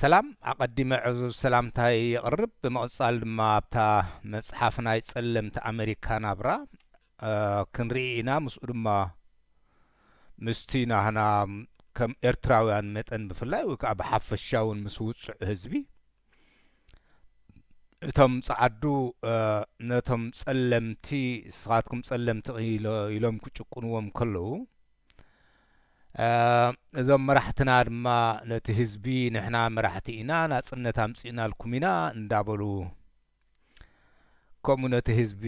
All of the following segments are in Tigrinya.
ሰላም ኣቐዲመ ዕዙዝ ሰላምታይ ይቕርብ ብመቕጻል ድማ ኣብታ መጽሓፍ ናይ ጸለምቲ ኣሜሪካ ናብራ ክንርኢ ኢና ምስኡ ድማ ምስቲ ናህና ከም ኤርትራውያን መጠን ብፍላይ ወይ ከዓ ብሓፈሻውን ምስ ውፅዕ ህዝቢ እቶም ጸዓዱ ነቶም ጸለምቲ ንስኻትኩም ጸለምቲ ኢሎም ክጭቁንዎም ከለዉ እዞም መራሕትና ድማ ነቲ ህዝቢ ንሕና መራሕቲ ኢና ናጽነት ኣምጺእና ልኩም ኢና እንዳበሉ ከምኡ ነቲ ህዝቢ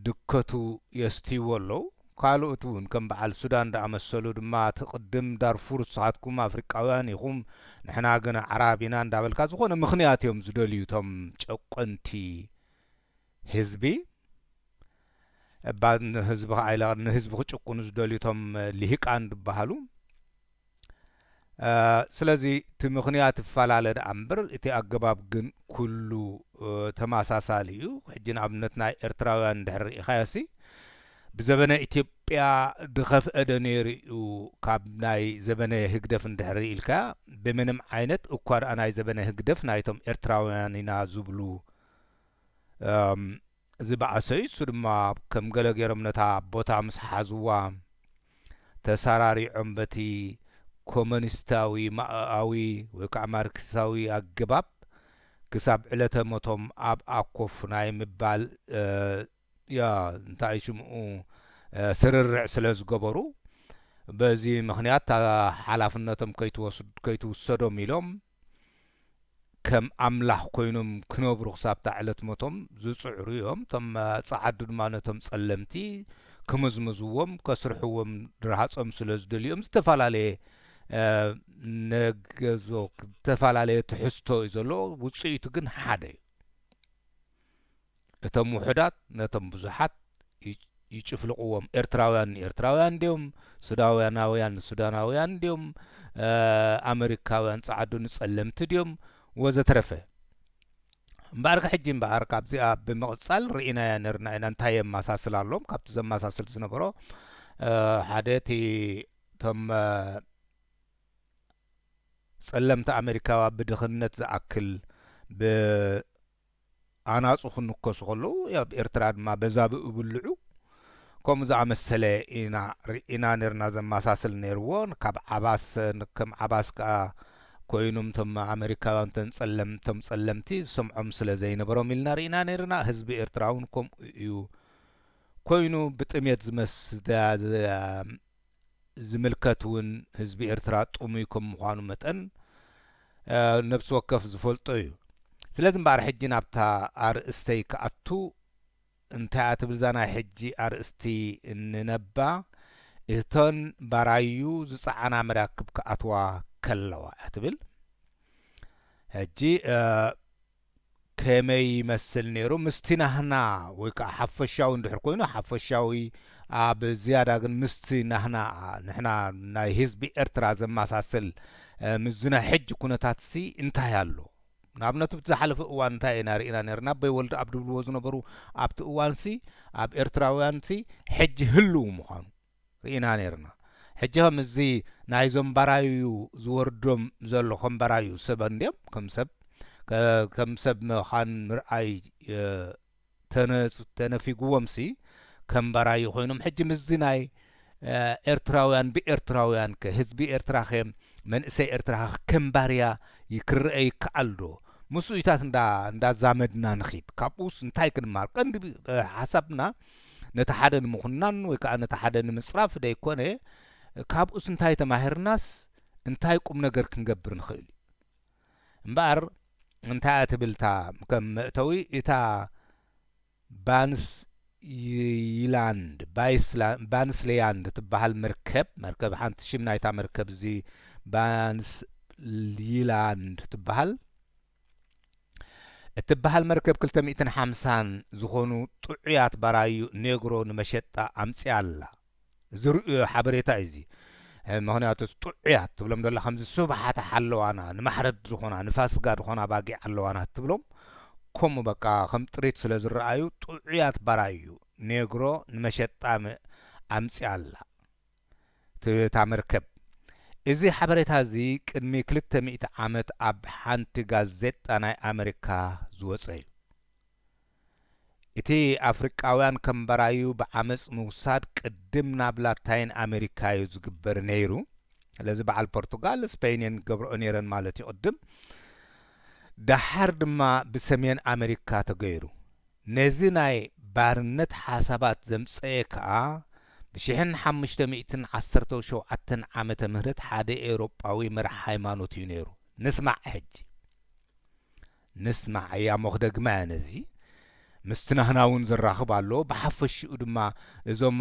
ድከቱ የስትይዎ ኣለዉ ካልኦት እውን ከም በዓል ሱዳን ዳኣመሰሉ ድማ ትቕድም ዳርፉር ንስኻትኩም ኣፍሪቃውያን ኢኹም ንሕና ግን ዓራብ ኢና እንዳበልካ ዝኾነ ምኽንያት እዮም ዝደልዩ እቶም ጨቆንቲ ህዝቢ ንህዝቢ ኢላ ንህዝቢ ክጭቁኑ ዝደልዩ እቶም ልሂቃን ዝበሃሉ ስለዚ እቲ ምኽንያት ይፈላለ ደኣ እምበር እቲ ኣገባብ ግን ኩሉ ተመሳሳሊ እዩ ሕጂ ንኣብነት ናይ ኤርትራውያን እንድሕር ሪኢኻዮሲ ብዘበነ ኢትዮጵያ ድኸፍአደ ነይሩ እዩ ካብ ናይ ዘበነ ህግደፍ እንድሕር ኢልካ ብምንም ዓይነት እኳ ደኣ ናይ ዘበነ ህግደፍ ናይቶም ኤርትራውያን ኢና ዝብሉ ዝበኣሰዩ እሱ ድማ ከም ገለ ገይሮም ነታ ቦታ ምስ ሓዝዋ ተሰራሪዖም በቲ ኮሙኒስታዊ ማእኣዊ ወይ ከዓ ማርክሳዊ ኣገባብ ክሳብ ዕለተ ሞቶም ኣብ ኣኮፍ ናይ ምባል እንታይ ሽምኡ ስርርዕ ስለ ዝገበሩ በዚ ምኽንያት ሓላፍነቶም ከይትውሰዶም ኢሎም ከም ኣምላኽ ኮይኖም ክነብሩ ክሳብታ ዕለት ሞቶም ዝጽዕሩ እዮም እቶም ጸዓዱ ድማ ነቶም ጸለምቲ ክምዝምዝዎም ከስርሕዎም ድረሃጾም ስለ ዝደልዮም ዝተፈላለየ ነገዞ ዝተፈላለየ ትሕዝቶ እዩ ዘሎ ውጽኢቱ ግን ሓደ እዩ እቶም ውሕዳት ነቶም ብዙሓት ይጭፍልቕዎም ኤርትራውያን ንኤርትራውያን እንዲዮም ሱዳናውያን ንሱዳናውያን እንዲዮም ኣሜሪካውያን ጸዓዱ ንጸለምቲ ድዮም ወዘተረፈ እምበኣር ሕጂ እምበኣር ካብዚኣ ብምቕጻል ርኢናያ ነርና ኢና እንታይ የመሳስል ኣሎም ካብቲ ዘመሳስል ዝነበሮ ሓደ እቲ እቶም ጸለምቲ ኣሜሪካዋ ብድኽነት ዝኣክል ብኣናፁ ክንከሱ ከለዉ ኣብ ኤርትራ ድማ በዛ ብእብልዑ ከምኡ ዝኣመሰለ ኢና ርኢና ነርና ዘመሳስል ነይርዎ ካብ ዓባስ ከም ዓባስ ከዓ ኮይኖም ቶም ኣሜሪካውያን ቶም ጸለምቲ ዝሰምዖም ስለ ዘይነበሮም ኢልና ርኢና ነርና ህዝቢ ኤርትራ እውን ከምኡ እዩ ኮይኑ ብጥሜት ዝምልከት እውን ህዝቢ ኤርትራ ጥሙይ ከም ምዃኑ መጠን ነብሲ ወከፍ ዝፈልጦ እዩ ስለዚ እምበኣር ሕጂ ናብታ ኣርእስተይ ክኣቱ እንታይ እትብል ዛ ናይ ሕጂ ኣርእስቲ እንነባ እተን ባራዩ ዝፀዓና መራክብ ክኣትዋ ከለዋ እትብል ሕጂ ከመይ ይመስል ነይሩ ምስቲ ናህና ወይ ከዓ ሓፈሻዊ እንድሕር ኮይኑ ሓፈሻዊ ኣብ ዝያዳ ግን ምስቲ ናህና ንሕና ናይ ህዝቢ ኤርትራ ዘመሳስል ምዝና ሕጂ ኩነታት ሲ እንታይ ኣሎ ንኣብነቱ ብዝሓለፈ እዋን እንታይ ኢና ርኢና ነርና ኣበይ ወልዲ ኣብ ድብልዎ ዝነበሩ ኣብቲ እዋን ሲ ኣብ ኤርትራውያን ሲ ሕጂ ህልው ምዃኑ ርኢና ነርና ሕጂ ከምዚ ናይዞም ባራዩ ዝወርዶም ዘሎ ከም ባራዩ ሰብ እንድዮም ከም ሰብ ምዃን ምርኣይ ተነፊግዎም ሲ ከም ባራዩ ኮይኖም ሕጂ ምዚ ናይ ኤርትራውያን ብኤርትራውያን ህዝቢ ኤርትራ ኸ መንእሰይ ኤርትራ ከም ባርያ ይክርአ ይከኣል ዶ ምስኡ ኢታት እንዳዛመድና ንኺድ ካብኡስ እንታይ ክንማር ቀንዲ ሓሳብና ነቲ ሓደ ንምኹናን ወይ ከዓ ነቲ ሓደ ንምፅራፍ ደይኮነ ካብኡስ እንታይ ተማሂርናስ እንታይ ቁም ነገር ክንገብር ንኽእል እምበኣር እንታይ እትብልታ ከም መእተዊ እታ ባንስላንድ ትበሃል መርከብ ሓንቲ ሽም ናይታ መርከብ እዚ ባንስላንድ ትበሃል መርከብ 250 ዝኾኑ ጥዑያት ባራዩ ኔግሮ ንመሸጣ ኣምፂኣ ኣላ ዝርእዮ ሓበሬታ እዚ ምክንያቱ ጥዑያት ትብሎም ደላ ከምዚ ሱባሓት ሓለዋና ንማሕረድ ዝኾና ንፋስጋ ዝኾና ባጊዕ ኣለዋና ትብሎም ከምኡ በቃ ከም ጥሪት ስለ ዝረኣዩ ጥዑያት ባራዩ ኔግሮ ንመሸጣ ኣምፂኣ ኣላ እታ መርከብ እዚ ሓበሬታ እዚ ቅድሚ 200 ዓመት ኣብ ሓንቲ ጋዜጣ ናይ ኣሜሪካ ዝወፀ እዩ እቲ ኣፍሪቃውያን ከምበራዩ ብዓመፅ ምውሳድ ቅድም ናብ ላታይን ኣሜሪካ እዩ ዝግበር ነይሩ ስለዚ በዓል ፖርቱጋል ስፔንን ገብርኦ ነይረን ማለት ይቅድም ድሓር ድማ ብሰሜን ኣሜሪካ ተገይሩ ነዚ ናይ ባርነት ሓሳባት ዘምፀየ ከዓ ብ1517 ዓመተ ምህረት ሓደ ኤውሮጳዊ መራሒ ሃይማኖት እዩ ነይሩ ንስማዕ ሕጂ ንስማዕ ያ መኽደግማ ነዚ ምስትናህናውን ዝራኽብ ኣሎ ብሓፈሽኡ ድማ እዞም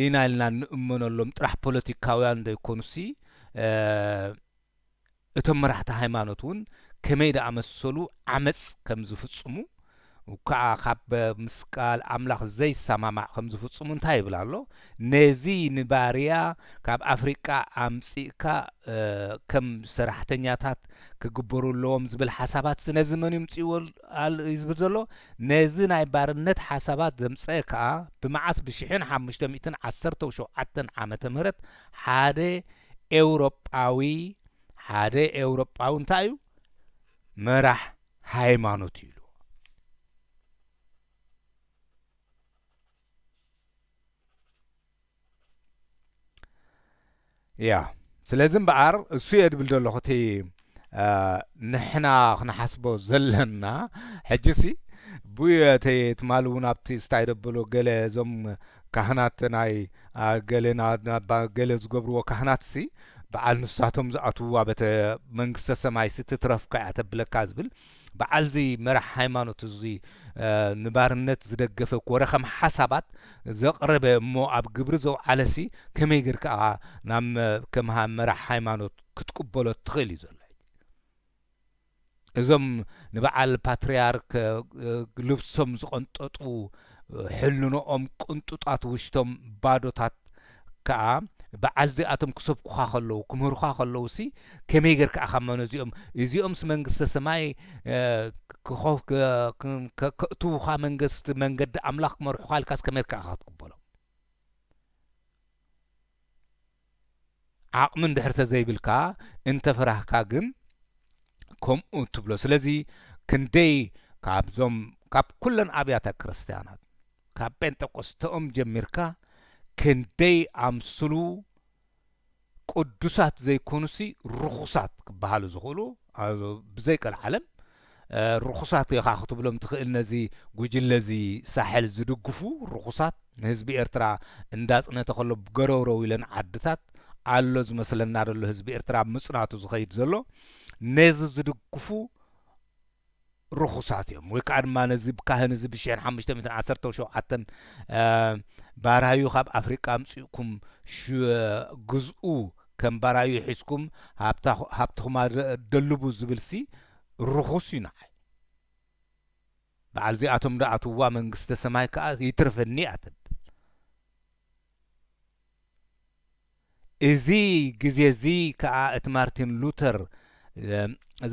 ኢና ኢልና ንእመነሎም ጥራሕ ፖለቲካውያን ዘይኮኑሲ እቶም መራሕቲ ሃይማኖት እውን ከመይ ደኣመሰሉ ዓመፅ ከም ዝፍጽሙ ወከዓ ካብ ምስቃል ኣምላኽ ዘይሰማማዕ ከም ዝፍጽሙ እንታይ ይብል ኣሎ ነዚ ንባርያ ካብ ኣፍሪቃ ኣምጺእካ ከም ሰራሕተኛታት ክግበሩለዎም ዝብል ሓሳባት ነዚ መን ይምጽእዎ ዝብል ዘሎ ነዚ ናይ ባርነት ሓሳባት ዘምጽአ ከዓ ብመዓስ ብ1517 ዓመተ ምህረት ሓደ ኤውሮጳዊ እንታይ እዩ መራሕ ሃይማኖት እዩ ያ ስለዚ እምበኣር እሱ የድብል ዘሎ ኸቲ ንሕና ክነሓስቦ ዘለና ሕጂሲ ቡየተ ትማል እውን ኣብቲ ስታይ ደብሎ ገለ እዞም ካህናት ናይ ገለ ዝገብርዎ ካህናትሲ በዓል ንሳቶም ዝኣትውዋ በተ መንግስተ ሰማይ ስትትረፍካ እያ ተብለካ ዝብል በዓልዚ መራሕ ሃይማኖት እዚ ንባርነት ዝደገፈ ኮረኸም ሓሳባት ዘቕረበ እሞ ኣብ ግብሪ ዘውዓለሲ ከመይ ጌርካ ናብ ከም መራሕ ሃይማኖት ክትቅበሎ ትኽእል እዩ ዘሎ እዞም ንበዓል ፓትርያርክ ልብሶም ዝቐንጠጡ ሕልኖኦም ቅንጡጣት ውሽቶም ባዶታት ከዓ በዓል እዚኣቶም ክሰብኩኻ ከለዉ ክምህሩኻ ከለውሲ ከመይ ጌርካ ኣኻመኑ እዚኦምስ መንግስተ ሰማይ ከእትውኻ መንገዲ ኣምላኽ ክመርሑኻ ኢልካስ ከመይ ጌርካ ኢኻ ትቅበሎም ዓቕሚ እንድሕር ተዘይብልካ እንተፈራህካ ግን ከምኡ ትብሎ ስለዚ ክንደይ ካብ ኩለን ኣብያተ ክርስቲያናት ካብ ጴንጤቆስቶኦም ጀሚርካ ክንደይ ኣምስሉ ቅዱሳት ዘይኮኑሲ ርኹሳት ክበሃሉ ዝኽእሉ ብዘይቀል ዓለም ርኹሳት ኢኻ ክትብሎም ትኽእል ነዚ ጉጅለዚ ሳሕል ዝድግፉ ርኹሳት ንህዝቢ ኤርትራ እንዳጽነተ ከሎ ገረውረው ኢለን ዓድታት ኣሎ ዝመስለና ደሎ ህዝቢ ኤርትራ ምጽናቱ ዝኸይድ ዘሎ ነዚ ዝድግፉ ርኹሳት እዮም ወይ ከዓ ድማ ነዚ ብካህን እዚ ብ1517 ባራዩ ካብ ኣፍሪቃ ኣምጺኡኩም ግዝኡ ከም ባራዩ ሒዝኩም ሃብትኹማ ደልቡ ዝብልሲ ርኹስ እዩ ንዓይ በዓል እዚኣቶም ደኣትውዋ መንግስተ ሰማይ ከዓ ይትርፈኒ ኣትብል እዚ ግዜ እዚ ከዓ እቲ ማርቲን ሉተር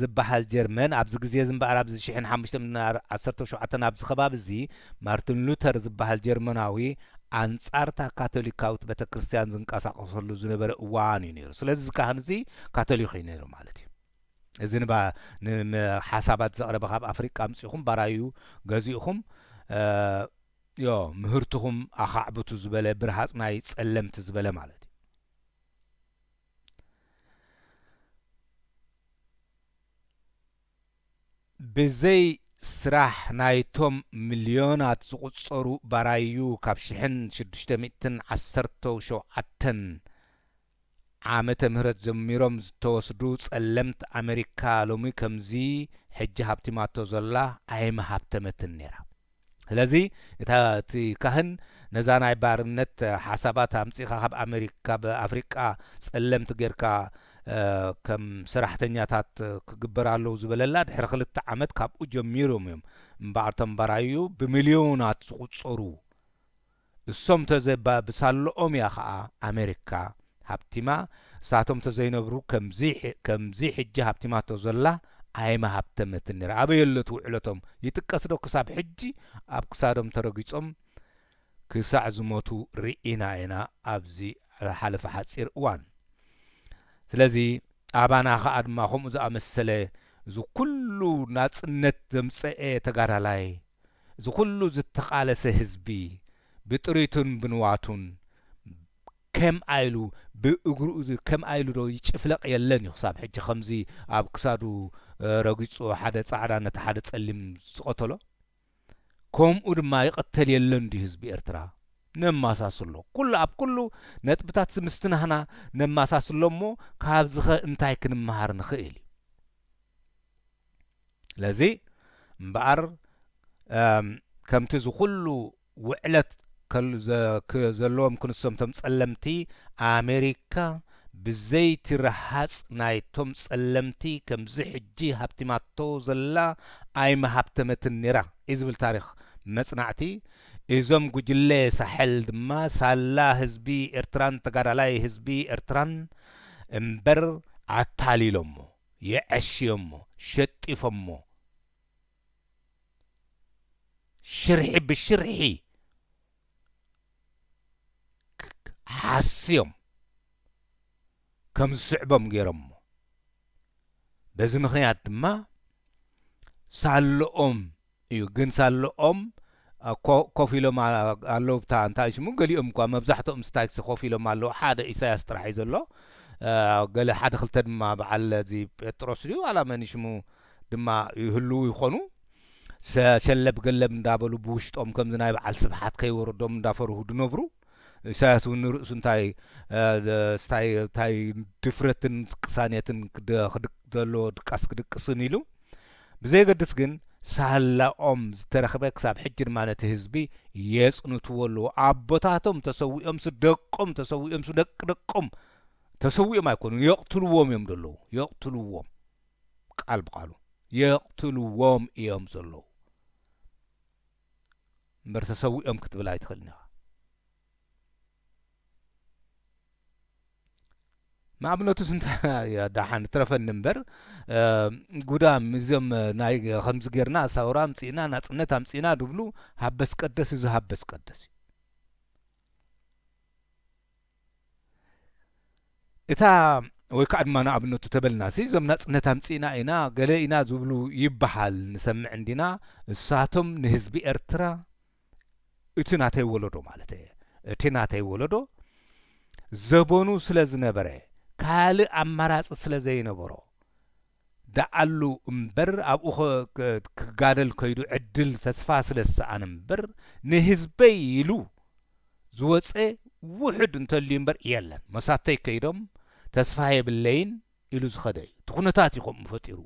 ዝበሃል ጀርመን ኣብዚ ግዜ ዝምበኣር ኣብዚ 1517 ኣብዚ ከባቢ እዚ ማርቲን ሉተር ዝበሃል ጀርመናዊ ኣንጻርታ ካቶሊካዊት ቤተክርስትያን ዝንቀሳቐሰሉ ዝነበረ እዋን እዩ ነይሩ ስለዚ ካህን እዚ ካቶሊክ እዩ ነይሩ ማለት እዩ እዚ ንሓሳባት ዘቕረበ ካብ ኣፍሪቃ ኣምፂኹም ባራዩ ገዚእኹም ምህርትኹም ኣኻዕብቱ ዝበለ ብርሃፅናይ ጸለምቲ ዝበለ ማለት እዩ ብዘይ ስራሕ ናይቶም ሚልዮናት ዝቁጸሩ ባራዩ ካብ 1617 ዓመተ ምህረት ጀሚሮም ዝተወስዱ ጸለምቲ ኣሜሪካ ሎሚ ከምዚ ሕጂ ሃብቲማቶ ዘላ ኣይመሃብተመትን ነይራ ስለዚ እቲ ካህን ነዛ ናይ ባርነት ሓሳባት ኣምጺኻ ካብ ኣሜሪካ ብኣፍሪቃ ጸለምቲ ጌርካ ከም ሰራሕተኛታት ክግበራለዉ ዝበለላ ድሕሪ 2 ዓመት ካብኡ ጀሚሮም እዮም እምበኣርቶም ባራዩ ብሚልዮናት ዝቁጸሩ እሶም ብሳልኦም እያ ከዓ ኣሜሪካ ሃብቲማ እሳቶም ተዘይነብሩ ከምዚ ሕጂ ሃብቲማቶ ዘላ ኣይመሃብተመትን ነይራ ኣበየለት ውዕለቶም ይጥቀስ ዶ ክሳብ ሕጂ ኣብ ክሳዶም ተረጊጾም ክሳዕ ዝሞቱ ርኢና ኢና ኣብዚ ሓለፈ ሓጺር እዋን ስለዚህ ኣባና ኸዓ ድማ ከምኡ ዝኣመሰለ እዚ ኩሉ ናጽነት ዘምጽአ ተጋዳላይ እዚ ኩሉ ዝተቃለሰ ህዝቢ ብጥሪቱን ብንዋቱን ከም ኣይሉ ብእግሩ ከም ኣይሉ ዶ ይጭፍለቕ የለን እዩ ክሳብ ሕጂ ከምዚ ኣብ ክሳዱ ረጊጹ ሓደ ጻዕዳ ነቲ ሓደ ጸሊም ዝቆተሎ ከምኡ ድማ ይቐተል የለን ዲ ህዝቢ ኤርትራ ነማሳስሎ ኩሉ ኣብ ኩሉ ነጥብታት ምስትናህና ነማሳስሎ እሞ ካብዚ ኸ እንታይ ክንመሃር ንኽእል ለዚ እምበኣር ከምቲ ዝኩሉ ውዕለት ዘለዎም ክንሶም ቶም ጸለምቲ ኣሜሪካ ብዘይቲ ረሃጽ ናይቶም ጸለምቲ ከምዚ ሕጂ ሃብቲማቶ ዘላ ኣይመሃብተመትን ነራ ዝብል ታሪኽ መጽናዕቲ እዞም ጉጅለ ሳሕል ድማ ሳላ ህዝቢ ኤርትራን ተጋዳላይ ህዝቢ ኤርትራን እምበር ኣታሊሎሞ የዐሽዮሞ ሸጢፎሞ ሽርሒ ብሽርሒ ሓስዮም ከም ዝስዕቦም ገይሮሞ በዚ ምኽንያት ድማ ሳልኦም እዩ ግን ሳልኦም ኮፍ ኢሎም ኣለዉ ብታ እንታይ ሽሙ ገሊኦም እኳ መብዛሕትኦም ስታክሲ ኮፍ ኢሎም ኣለዉ ሓደ ኢሳያስ ጥራሕ እዩ ዘሎ ገለ ሓደ ክልተ ድማ በዓል እዚ ጴጥሮስ እዩ ኣላመኒ ሽሙ ድማ ይህልው ይኾኑ ሸለብ ገለብ እንዳበሉ ብውሽጦም ከምዚ ናይ በዓል ስብሓት ከይወርዶም እንዳፈርሁ ድነብሩ ኢሳያስ እውን ርእሱ እንታይ ድፍረትን ቅሳኔትን ዘሎ ድቃስ ክድቅስን ኢሉ ብዘይገድስ ግን ሳላኦም ዝተረኸበ ክሳብ ሕጂ ድማ ነቲ ህዝቢ የጽንትወሉ ኣቦታቶም ተሰዊኦም ስደቆም ተሰዊኦም ስደቅደቆም ተሰዊኦም ኣይኮኑን የቕትልዎም እዮም ዘለዉ የቕትልዎም ቃል ብቃሉ የቕትልዎም እዮም ዘለዉ እምበር ተሰዊኦም ክትብል ኣይትኽእልኒ ኢኻ ማዕብነቱስ እንታይ ዳሓን ትረፈኒ እምበር ጉዳም እዞም ናይ ከምዚ ጌርና ሳውራ ኣምፂና ናጽነት ኣምፂና ድብሉ ሃበስ ቀደስ እዚ ሃበስ ቀደስ እታ ወይ ከዓ ድማ ንኣብነቱ ተበልናሲ እዞም ናጽነት ኣምፂና ኢና ገለ ኢና ዝብሉ ይበሃል ንሰምዕ እንዲና እሳቶም ንህዝቢ ኤርትራ እቲ ናተይ ወለዶ ማለት እየ እቲ ናተይ ወለዶ ዘበኑ ስለ ዝነበረ ካልእ ኣማራፂ ስለ ዘይነበሮ ደኣሉ እምበር ኣብኡ ክጋደል ከይዱ ዕድል ተስፋ ስለ ዝሰኣነ እምበር ንህዝበይ ኢሉ ዝወፀ ውሕድ እንተልዩ እምበር የለን መሳተይ ከይዶም ተስፋ የብለይን ኢሉ ዝኸደ እዩ እቲ ኩነታት እዩ ከምኡ ፈጢሩ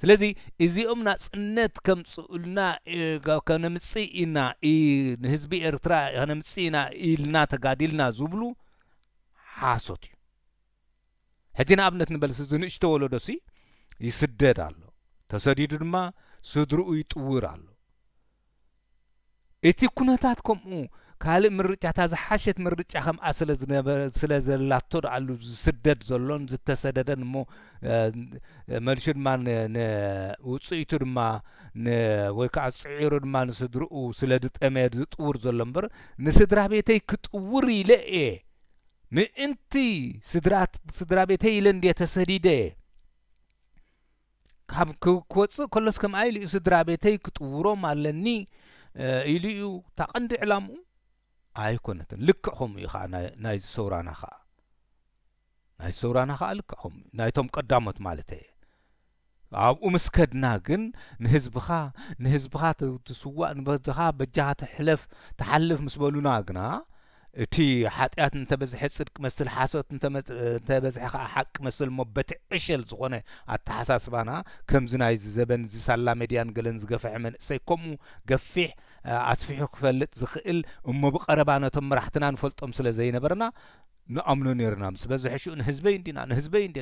ስለዚ እዚኦም ናጽነት ከምጽኡልና ከነምጽእ ኢና ንህዝቢ ኤርትራ ከነምጽእ ኢና ኢልና ተጋዲልና ዝብሉ ሓሶት እዩ ሕጂ ንኣብነት ንበልሲ ዝንእሽቶ ወለዶሲ ይስደድ ኣሎ ተሰዲዱ ድማ ስድርኡ ይጥውር ኣሎ እቲ ኩነታት ከምኡ ካልእ ምርጫታ ዝሓሸት ምርጫ ከምኣ ስለ ዘላቶ ደኣሉ ዝስደድ ዘሎን ዝተሰደደን እሞ መልሹ ድማ ንውፅኢቱ ድማ ወይ ከዓ ፅዒሩ ድማ ንስድርኡ ስለ ዝጠመ ዝጥውር ዘሎ እምበር ንስድራ ቤተይ ክጥውር ኢለ እየ ምእንቲ ስድራ ቤተይ ኢለ እንድየ ተሰዲደ ካብ ክወፅእ ከሎስ ከም ኣይሉ እዩ ስድራ ቤተይ ክጥውሮም ኣለኒ ኢሉ እዩ ታቐንዲ ዕላምኡ ኣይኮነትን ልክዕ ከምኡ እዩ ከዓ ናይ ሰውራና ከዓ ልክዕ ከምኡ ናይቶም ቀዳሞት ማለት እየ ኣብኡ ምስከድና ግን ንህዝብኻ ትስዋእ ንበዝኻ በጃኻ ተሓልፍ ምስ በሉና ግና እቲ ሓጢኣት እንተበዝሐ ጽድቅ መስል ሓሶት እንተበዝሐ ከዓ ሓቂ መስል ሞ በትዕሸል ዝኾነ ኣተሓሳስባና ከምዚ ናይ ዘበን ዝሳላ ሜድያን ገለን ዝገፍሐ መንእሰይ ከምኡ ገፊሕ ኣስፊሑ ክፈልጥ ዝኽእል እሞ ብቐረባ ነቶም መራሕትና ንፈልጦም ስለ ዘይነበርና ንኣምኖ ነርና ምስ በዝሐ ሽኡ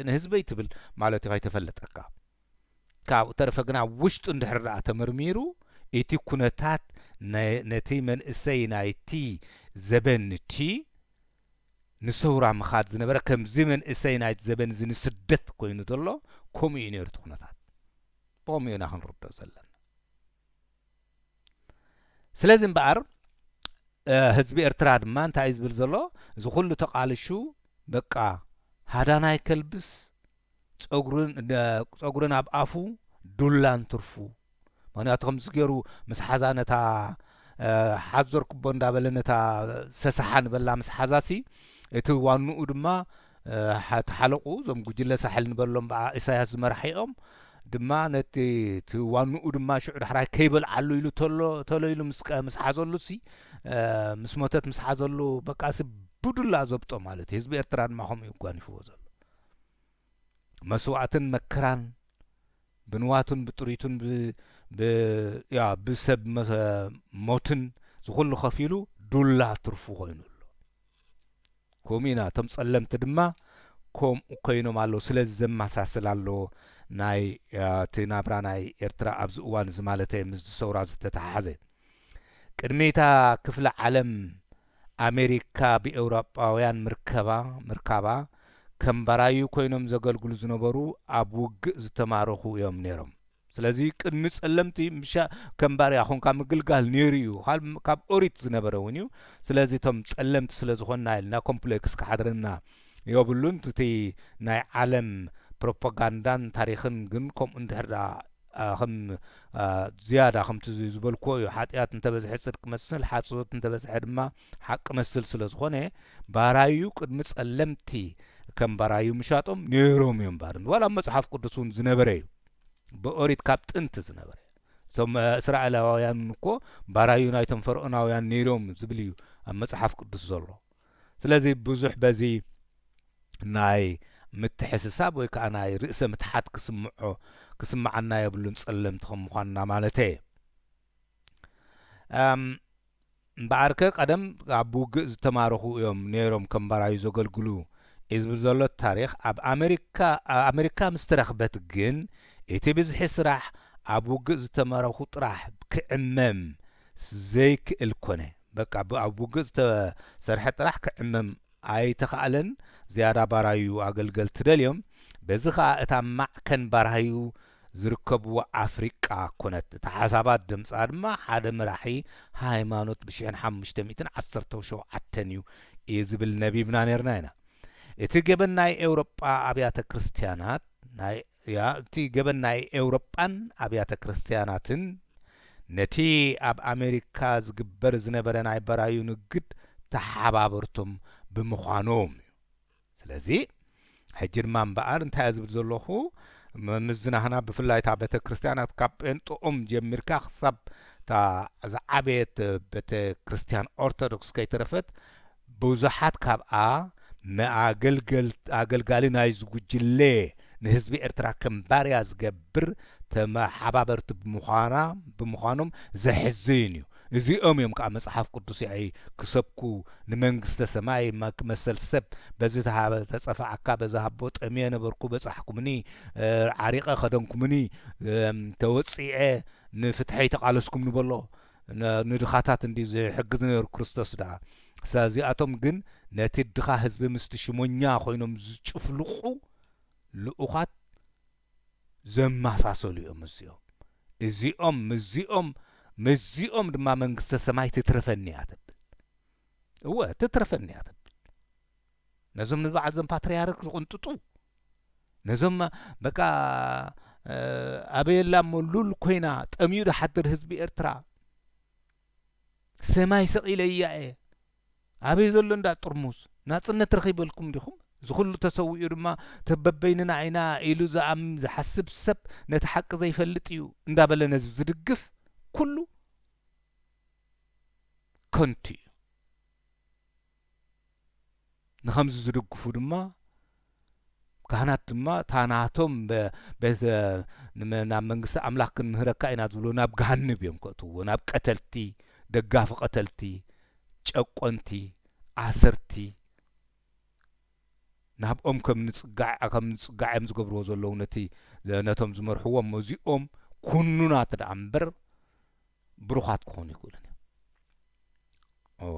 ንህዝበይ ትብል ማለት ከይተፈለጠካ ካብኡ ተረፈ ግና ውሽጡ እንድሕር ደኣ ተመርሚሩ እቲ ኩነታት ነቲ መንእሰይ ናይቲ ዘበን እቲ ንሰውራ ምኻድ ዝነበረ ከምዚ መንእሰይ ናይቲ ዘበን እዚ ንስደት ኮይኑ ዘሎ ከምኡ እዩ ነይሩ እቲ ኩነታት ከምኡ ኢና ክንርድኦ ዘለና ስለዚ እምበኣር ህዝቢ ኤርትራ ድማ እንታይ እዩ ዝብል ዘሎ እዚ ኩሉ ተቃልሹ በቃ ሃዳናይ ከልብስ ፀጉርን ኣብ ኣፉ ዱላን ትርፉ ምክንያቱም ዝገሩ ምስ ሓዛነታ ሓዞር ክቦ እንዳበለነታ ሰሰሓን በላ ምስ ሓዛሲ እቲ ዋኑኡ ድማ ተሓለቁ ዞም ጉጅለ ሳሕል ንበሎም በዓ ኢሳያስ ዝመራሒኦም ድማ ነቲ ዋኑኡ ድማ ሽዑ ድሕራይ ከይበልዓሉ ኢሉ ተሎ ኢሉ ምስ ሓዘሉሲ ምስ ሞተት ምስ ሓዘሉ በቃሲ ብዱላ ዘብጦ ማለት ህዝቢ ኤርትራ ድማ ከምኡ ይጓኒፍዎ ዘሎ መስዋዕትን መከራን ብንዋቱን ብጥሪቱን ብሰብ ሞትን ዝኩሉ ከፊሉ ዱላ ትርፉ ኮይኑሎ ኮሚና ቶም ጸለምቲ ድማ ከምኡ ኮይኖም ኣለዉ ስለዚ ዘመሳስል ኣለዎ ናይ እቲ ናብራ ናይ ኤርትራ ኣብዚ እዋን ዝማለተ ምስ ዝሰውራ ዝተተሓሓዘ ቅድሚታ ክፍለ ዓለም ኣሜሪካ ብኤውሮጳውያን ምርካባ ከም ባራዩ ኮይኖም ዘገልግሉ ዝነበሩ ኣብ ውግእ ዝተማረኹ እዮም ነይሮም ስለዚ ቅድሚ ጸለምቲ ምሻ ከም ባርያ ኾንካ ምግልጋል ነይሩ እዩ ካብ ኦሪት ዝነበረ እውን እዩ ስለዚ ቶም ጸለምቲ ስለ ዝኾንና ኢልና ኮምፕሌክስ ክሓድርና የብሉን እቲ ናይ ዓለም ፕሮፓጋንዳን ታሪኽን ግን ከምኡ እንድሕርዳ ከም ዝያዳ ከምቲ ዝበልክዎ እዩ ሓጢኣት እንተበዝሐ ጽድቂ መስል ሓጽወት እንተበዝሐ ድማ ሓቂ መስል ስለ ዝኾነ ባራዩ ቅድሚ ጸለምቲ ከም ባራዩ ምሻጦም ነይሮም እዮም ባርን ዋላ መጽሓፍ ቅዱስ እውን ዝነበረ እዩ በኦሪት ካብ ጥንቲ ዝነበረ ቶም እስራኤላውያን እኮ ባራዩ ናይቶም ፈርዖናውያን ነይሮም ዝብል እዩ ኣብ መጽሓፍ ቅዱስ ዘሎ ስለዚ ብዙሕ በዚ ናይ ምትሕስሳብ ወይ ከዓ ናይ ርእሰ ምትሓት ክስምዓና የብሉን ጸለምቲ ከም ምዃንና ማለት እየ እምበኣርከ ቀደም ኣብ ውግእ ዝተማረኹ እዮም ነይሮም ከም ባራዩ ዘገልግሉ ዝብል ዘሎ ታሪኽ ኣብ ኣሜሪካ ምስ ተረኽበት ግን እቲ ብዝሒ ስራሕ ኣብ ውግእ ዝተማረኹ ጥራሕ ክዕመም ዘይክእል ኮነ በቃ ኣብ ውግእ ዝተሰርሐ ጥራሕ ክዕመም ኣይተኸኣለን ዝያዳ ባራዩ ኣገልገል ትደልዮም በዚ ከዓ እታ ማዕከን ባራዩ ዝርከብዎ ኣፍሪቃ ኮነት እታ ሓሳባት ድምፃ ድማ ሓደ መራሒ ሃይማኖት ብ1517 እዩ ዝብል ነቢብና ነርና ኢና እቲ ገበን ናይ ኤውሮጳ ኣብያተ ክርስቲያናት እቲ ገበን ናይ ኤውሮጳን ኣብያተ ክርስቲያናትን ነቲ ኣብ ኣሜሪካ ዝግበር ዝነበረ ናይ ባራዩ ንግድ ተሓባበርቶም ብምዃኖም እዩ ስለዚ ሕጂ ድማ እምበኣር እንታይ ዝብል ዘለኹ ምዝናህና ብፍላይ ታ ቤተ ክርስቲያናት ካብ ጴንጦኦም ጀሚርካ ክሳብ ታ ዝዓበየት ቤተ ክርስቲያን ኦርቶዶክስ ከይተረፈት ብዙሓት ካብኣ ኣገልጋሊ ናይ ዝጉጅለ ንህዝቢ ኤርትራ ከም ባርያ ዝገብር ተሓባበርቲ ብምዃኖም ዘሕዝን እዩ እዚኦም እዮም ከዓ መጽሓፍ ቅዱስ ክሰብኩ ንመንግስተ ሰማይ ክመሰል ሰብ በዚ ተጸፋዓካ በዚ ሃቦ ጠምየ ነበርኩ በጻሕኩምኒ ዓሪቐ ኸደንኩምኒ ተወፂዐ ንፍትሐይ ተቃለስኩም ንበሎ ንድኻታት እንዲ ዝሕግዝ ነይሩ ክርስቶስ ዳ እዚኣቶም ግን ነቲ ድኻ ህዝቢ ምስቲ ሽሞኛ ኮይኖም ዝጭፍልቑ ልኡኻት ዘመሳሰሉ እዮም እዚኦም ድማ መንግስተ ሰማይ ትትረፈኒ እያ ትብል እወ ትትረፈኒ እያ ትብል ነዞም ንበዓል ዞም ፓትርያርክ ዝቕንጥጡ ነዞም በቃ ኣበየላ ሉል ኮይና ጠምዩ ድሓድር ህዝቢ ኤርትራ ሰማይ ሰቒለያ እየ ኣበይ ዘሎ እንዳ ጥርሙዝ ናጽነት ረኺበልኩም ዲኹም ዝኹሉ ተሰዊኡ ድማ ተበበይንና ዓይና ኢሉ ዝሓስብ ሰብ ነቲ ሓቂ ዘይፈልጥ እዩ እንዳበለ ነዚ ዝድግፍ ኩሉ ከንቲ እዩ ንኸምዚ ዝድግፉ ድማ ካህናት ድማ ታናቶም ናብ መንግስቲ ኣምላኽ ክንምህረካ ኢና ዝብሎ ናብ ገሃንብ እዮም ከእትውዎ ናብ ቀተልቲ ደጋፊ ቀተልቲ ጨቆንቲ ኣሰርቲ ናብኦም ከም ንጽጋዕ እዮም ዝገብርዎ ዘለዉ ነቶም ዝመርሕዎም እዚኦም ኩኑናት ደኣ እምበር ብሩኻት ክኾኑ ይኽእሉን እወ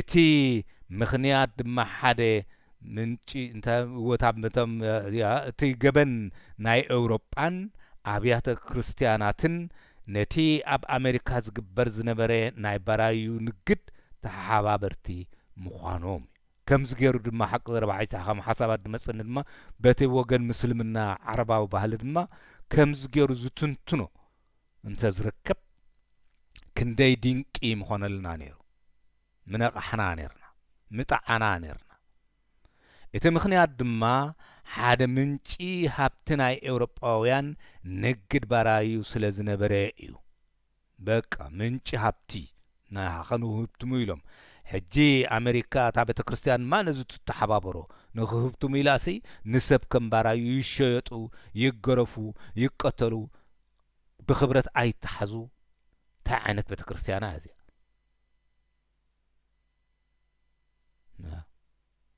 እቲ ምኽንያት ድማ ሓደ ምንጪ እንታይ ወታም እቲ ገበን ናይ ኤውሮጳን ኣብያተ ክርስቲያናትን ነቲ ኣብ ኣሜሪካ ዝግበር ዝነበረ ናይ ባራዩ ንግድ ተሓባበርቲ ምዃኖም ከምዝ ገይሩ ድማ ሓቂ ዘረባዓይ ከም ሓሳባት ድመጽኒ ድማ በቲ ወገን ምስልምና ዓረባዊ ባህሊ ድማ ከምዝ ገይሩ ዝትንትኖ እንተ ዝርከብ ክንደይ ድንቂ ምኾነልና ነይሩ ምነቕሕና ነርና ምጣዓና ነርና እቲ ምኽንያት ድማ ሓደ ምንጪ ሃብቲ ናይ ኤውሮጳውያን ንግድ ባራዩ ስለ ዝነበረ እዩ በቃ ምንጪ ሃብቲ ናኸኑ ህብትሙ ኢሎም ሕጂ ኣሜሪካ እታ ቤተ ክርስቲያን ማ ነዚ ትተሓባበሮ ንኽህብትሙ ኢላሲ ንሰብ ከም ባራዩ ይሸየጡ ይገረፉ ይቀተሉ ብኽብረት ኣይተሓዙ እንታይ ዓይነት ቤተ ክርስቲያና እዚኣ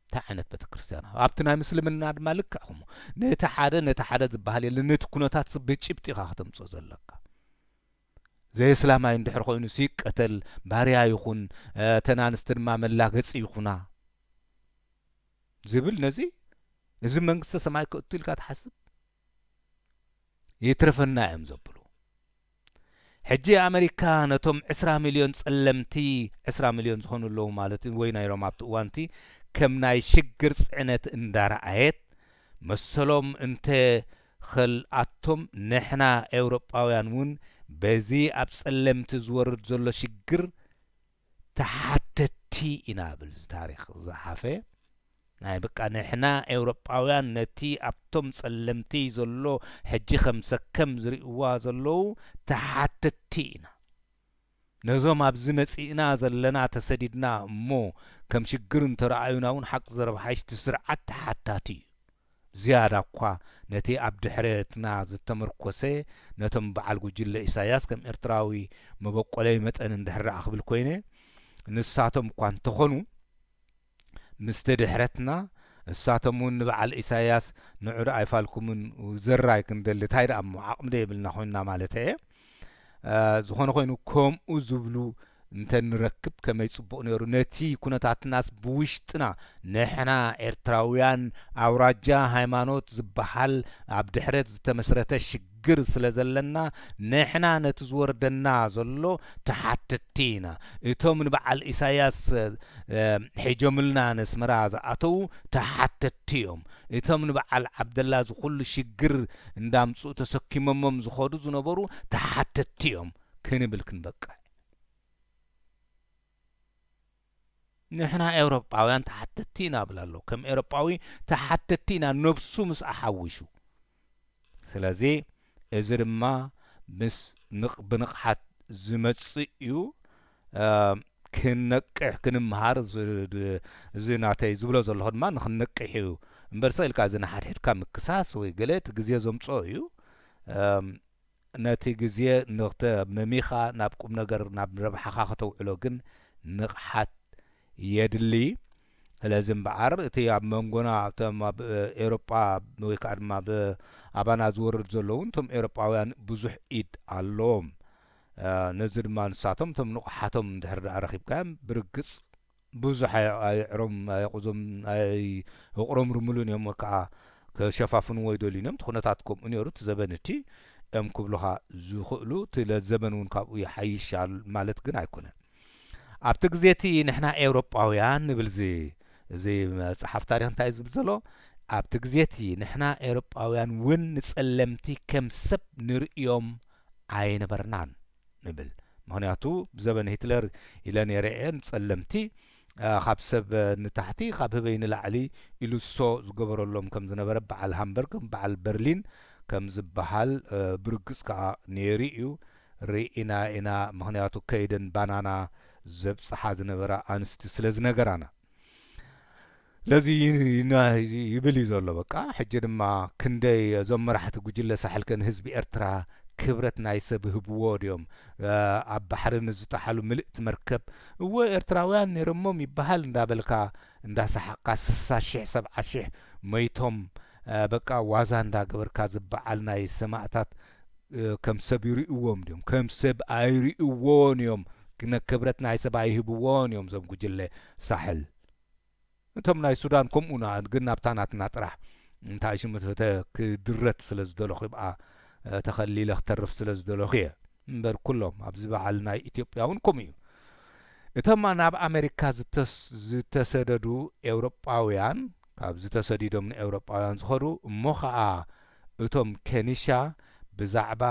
እንታይ ዓይነት ቤተ ክርስቲያና ኣብቲ ናይ ምስልምና ድማ ልክዕኹም ነቲ ሓደ ዝበሃል የለ ነቲ ኩነታት ብጭብጢ ኢኻ ከተምፅኦ ዘለካ ዘይ እስላማይ እንድሕር ኮይኑ ሲቀተል ባርያ ይኹን ተናንስቲ ድማ መላገፂ ይኹና ዝብል ነዚ እዚ መንግስተ ሰማይ ክእቱ ኢልካ ትሓስብ ይትረፈና እዮም ዘብሉ ሕጂ ኣሜሪካ ነቶም 20 ሚልዮን ጸለምቲ 20 ሚልዮን ዝኾኑ ኣለዉ ማለት ወይ ናይሮም ኣብቲ እዋንቲ ከም ናይ ሽግር ጽዕነት እንዳረኣየት መሰሎም እንተ ኸልኣቶም ንሕና ኤውሮጳውያን እውን በዚ ኣብ ጸለምቲ ዝወርድ ዘሎ ሽግር ተሓተቲ ኢና ብል ታሪኽ ዝሓፈ ናይ በቃ ንሕና ኤውሮጳውያን ነቲ ኣብቶም ጸለምቲ ዘሎ ሕጂ ከም ሰከም ዝርእዋ ዘለዉ ተሓተቲ ኢና ነዞም ኣብዚ መጺእና ዘለና ተሰዲድና እሞ ከም ሽግር እንተረኣዩና እውን ሓቂ ዘረባሓይሽቲ ስርዓት ተሓታቲ እዩ ዝያዳ እኳ ነቲ ኣብ ድሕረትና ዝተመርኰሰ ነቶም በዓል ጉጅለ ኢሳያስ ከም ኤርትራዊ መበቆለይ መጠን እንድሕር ክብል ኮይነ ንሳቶም እኳ እንተኾኑ ምስተ ድሕረትና እሳቶም እውን ንበዓል ኢሳያስ ንዑድ ኣይፋልኩምን ዘራይ ክንደሊ እንታይ ደኣ እሞ ዓቕሚ ደየብልና ኮይንና ማለት እየ ዝኾነ ኮይኑ ከምኡ ዝብሉ እንተንረክብ ከመይ ጽቡቕ ነይሩ ነቲ ኩነታትናስ ብውሽጥና ንሕና ኤርትራውያን ኣውራጃ ሃይማኖት ዝበሃል ኣብ ድሕረት ዝተመስረተ ሽግር ስለ ዘለና ንሕና ነቲ ዝወርደና ዘሎ ተሓተቲ ኢና እቶም ንበዓል ኢሳያስ ሒጆምልና ነስመራ ዝኣተዉ ተሓተቲ እዮም እቶም ንበዓል ዓብደላ ዝኹሉ ሽግር እንዳምጽኡ ተሰኪሞሞም ዝኸዱ ዝነበሩ ተሓተቲ እዮም ክንብል ክንበቃ ንሕና ኤውሮጳውያን ተሓተቲ ኢና ብላሎ ከም ኤውሮጳዊ ተሓተቲ ኢና ነብሱ ምስ ኣሓዊሹ ስለዚ እዚ ድማ ምስ ብንቕሓት ዝመጽእ እዩ ክንነቅሕ ክንምሃር እዚ ናተይ ዝብሎ ዘለኹ ድማ ንኽንነቅሕ እዩ እምበር ሰኢልካ እዚ ናሓድሕድካ ምክሳስ ወይ ገለ እቲ ግዜ ዘምጽኦ እዩ ነቲ ግዜ ንኽተመሚኻ ናብ ቁም ነገር ናብ ረብሓኻ ከተውዕሎ ግን ንቕሓት የድሊ ስለዚ እምበዓር እቲ ኣብ መንጎና እቶም ኣብ ኤውሮጳ ወይ ከዓ ድማ ብኣባና ዝወርድ ዘለዉ እቶም ኤውሮጳውያን ብዙሕ ኢድ ኣለዎም ነዚ ድማ ንሳቶም እቶም ንቑሓቶም እንድሕር ዳኣ ረኺብካዮም ብርግጽ ብዙሕ ኣይዕሮም ኣይቑዞም ኣይቕሮም ርምሉን እዮም ወይ ከዓ ከሸፋፍንዎ ይደልዩን እዮም እቲ ኩነታት ከምኡ ነይሩ እቲ ዘበን እቲ እዮም ክብሉኻ ዝኽእሉ እቲ ለዘበን እውን ካብኡ ይሓይሽ ማለት ግን ኣይኮነን ኣብቲ ግዜ እቲ ንሕና ኤውሮጳውያን ንብል እዚ መጽሓፍ ታሪክ እንታይ ዝብል ዘሎ ኣብቲ ግዜ እቲ ንሕና ኤውሮጳውያን እውን ንጸለምቲ ከም ሰብ ንርእዮም ኣይነበርናን ንብል ምክንያቱ ብዘበን ሂትለር ኢለ ነይረ እየ ንጸለምቲ ካብ ሰብ ንታሕቲ ካብ ህበይ ንላዕሊ ኢሉሶ ዝገበረሎም ከም ዝነበረ በዓል ሃምበርግ በዓል በርሊን ከም ዝበሃል ብርግጽ ከዓ ነይሩ እዩ ርኢና ኢና ምክንያቱ ከይደን ባናና ዘብጽሓ ዝነበራ ኣንስቲ ስለ ዝነገራና ለዚ ይብል እዩ ዘሎ በቃ ሕጂ ድማ ክንደይ እዞም መራሕቲ ጉጅለ ሳሕልከን ህዝቢ ኤርትራ ክብረት ናይ ሰብ ህብዎ ድዮም ኣብ ባሕሪ ንዝጣሓሉ ምልእቲ መርከብ እወ ኤርትራውያን ነይሮሞም ይበሃል እንዳበልካ እንዳሰሓቕካ 60,000 70,000 መይቶም በቃ ዋዛ እንዳገበርካ ዝበዓል ናይ ሰማዕታት ከም ሰብ ይርእዎም ድዮም ከም ሰብ ኣይርእዎን እዮም ክብረት ናይ ሰብ ኣይህብዎን እዮም ዞም ጉጅለ ሳሕል እቶም ናይ ሱዳን ከምኡና ግን ናብታ ናትና ጥራሕ እንታይ ሽምተ ክድረት ስለ ዝደለኹ ይብኣ ተኸሊለ ክተርፍ ስለ ዝደለኹ እየ እምበር ኩሎም ኣብዚ በዓል ናይ ኢትዮጵያ እውን ከምኡ እዩ እቶም ናብ ኣሜሪካ ዝተሰደዱ ኤውሮጳውያን ካብ ዝተሰዲዶም ንኤውሮጳውያን ዝኸዱ እሞ ኸዓ እቶም ከኒሻ ብዛዕባ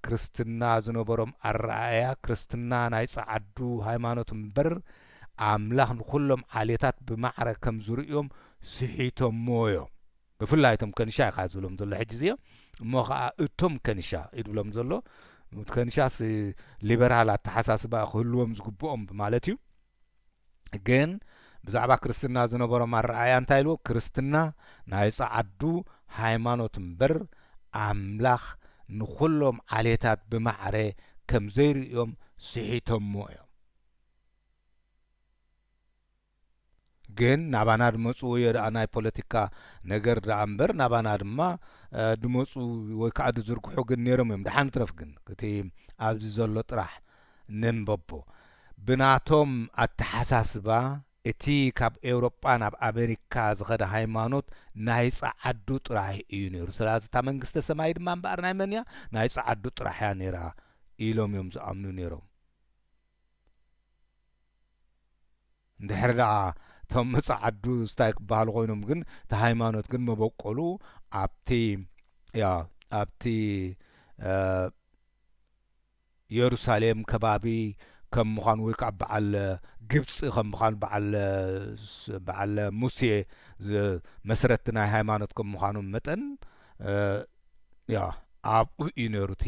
ክርስትና ዝነበሮም ኣረኣእያ ክርስትና ናይ ጸዓዱ ሃይማኖት እምበር ኣምላኽ ንኹሎም ዓሌታት ብማዕረ ከም ዝርእዮም ስሒቶሞ እዮም። ብፍላይ እቶም ከኒሻ ኢኻ ዝብሎም ዘሎ ሕጂ እዚኦም እሞ ኸዓ እቶም ከኒሻ ይድብሎም ዘሎ ከኒሻስ ሊበራል ኣተሓሳስባ ክህልዎም ዝግብኦም ማለት እዩ። ግን ብዛዕባ ክርስትና ዝነበሮም ኣረኣእያ እንታይ ኢልዎ? ክርስትና ናይ ጸዓዱ ሃይማኖት እምበር ኣምላኽ ንኹሎም ዓሌታት ብማዕረ ከም ዘይርእዮም ስሒቶሞ እዮም። ግን ናባና ድመፁ ወይ ደኣ ናይ ፖለቲካ ነገር ደኣ እምበር ናባና ድማ ድመፁ ወይ ከዓ ድዝርግሑ ግን ነይሮም እዮም። ድሓን ትረፍ ግን እቲ ኣብዚ ዘሎ ጥራሕ ነንበቦ ብናቶም ኣተሓሳስባ እቲ ካብ ኤውሮጳ ናብ ኣሜሪካ ዝኸደ ሃይማኖት ናይ ጸዓዱ ጥራሕ እዩ ነይሩ። ስለዚ እታ መንግስተ ሰማይ ድማ እምበኣር ናይ መን እያ? ናይ ጸዓዱ ጥራሕ እያ ነይራ ኢሎም እዮም ዝኣምኑ ነይሮም። እንድሕር ደኣ እቶም ጸዓዱ ስታይ ክበሃሉ ኮይኖም ግን እቲ ሃይማኖት ግን መበቆሉ ኣብቲ ኢየሩሳሌም ከባቢ ከም ምዃኑ ወይ ከዓ በዓል ግብፂ ከም ምዃኑ በዓል ሙሴ መሰረቲ ናይ ሃይማኖት ከም ምዃኑ መጠን ኣብኡ እዩ ነይሩ እቲ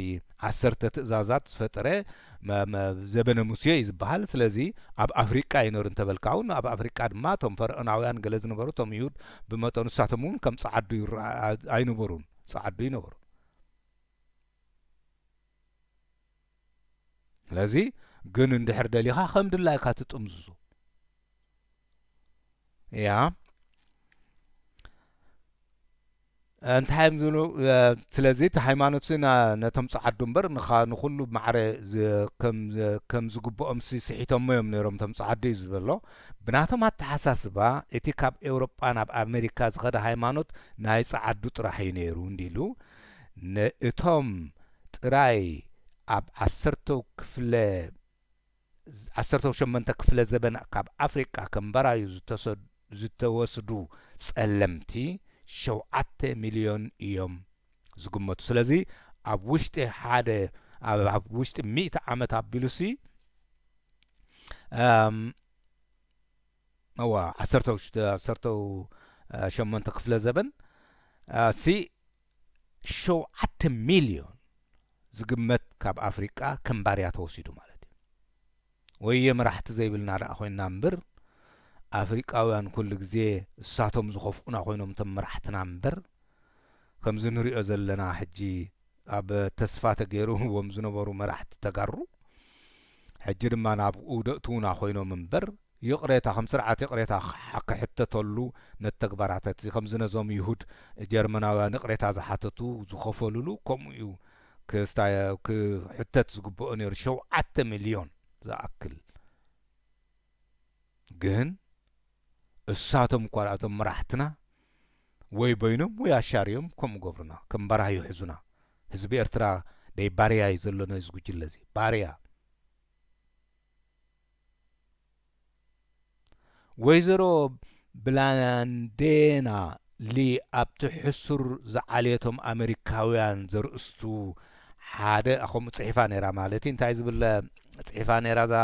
10 ትእዛዛት ዝፈጠረ ዘበነ ሙሴ እዩ ዝበሃል። ስለዚ ኣብ ኣፍሪቃ ይነሩ እንተበልካ እውን ኣብ ኣፍሪቃ ድማ እቶም ፈርዖናውያን ገለ ዝነበሩ እቶም ይሁድ ብመጠኑ ንሳቶም እውን ከም ጸዓዱ ኣይነበሩን፣ ጸዓዱ ይነበሩ። ስለዚ ግን እንድሕር ደሊኻ ከም ድላይካ ትጥምዝዙ እንታይ ዝብሉ ስለዚ እቲ ሃይማኖት ነቶም ጸዓዱ እምበር ንኹሉ ማዕረ ከም ዝግብኦም ስሒቶሞ እዮም ነይሮም እቶም ጸዓዱ እዩ ዝበሎ። ብናቶም ኣተሓሳስባ እቲ ካብ ኤውሮጳ ናብ ኣሜሪካ ዝኸደ ሃይማኖት ናይ ጸዓዱ ጥራሕ እዩ ነይሩ እንዲሉ እቶም ጥራይ ኣብ 18 ክፍለ ዘበን ካብ ኣፍሪቃ ከም በራዩ ዝተወስዱ ጸለምቲ 7 ሚልዮን እዮም ዝግመቱ። ስለዚ ኣብ ውሽጢ ኣብ ውሽጢ 100 ዓመት ኣቢሉሲ 18 ክፍለ ዘበን 7 ሚልዮን ዝግመት ካብ ኣፍሪቃ ከም ባርያ ተወሲዱ ማለት እዩ። ወየ መራሕቲ ዘይብልና ደኣ ኮይንና እምበር ኣፍሪቃውያን ኩሉ ግዜ እሳቶም ዝኸፍኡና ኮይኖም እቶም መራሕትና እምበር ከምዚ ንሪኦ ዘለና ሕጂ ኣብ ተስፋ ተገይሩዎም ዝነበሩ መራሕቲ ተጋሩ ሕጂ ድማ ናብኡ ደእትውና ኮይኖም እምበር ይቕሬታ ከም ስርዓት ይቕሬታ ክሕተተሉ ነቲ ተግባራታት እዚ ከምዚ ነዞም ይሁድ ጀርመናውያን ይቕሬታ ዝሓተቱ ዝኸፈልሉ ከምኡ እዩ ክሕተት ዝግብኦ ነይሩ 7 ሚልዮን ዝኣክል። ግን እሳቶም እኳ እቶም መራሕትና ወይ በይኖም ወይ ኣሻርዮም ከምኡ ገብሩና ከም በረሃ ይሕዙና። ህዝቢ ኤርትራ ደይ ባርያ እዩ ዘሎ ነዚ ጉጅለ እዚ ባርያ። ወይዘሮ ብላንዴና ሊ ኣብቲ ሕሱር ዝዓልየቶም ኣሜሪካውያን ዘርእስቱ ሓደ ከምኡ ጽሒፋ ነይራ ማለት እዩ። እንታይ ዝብል ጽሒፋ ነይራ እዛ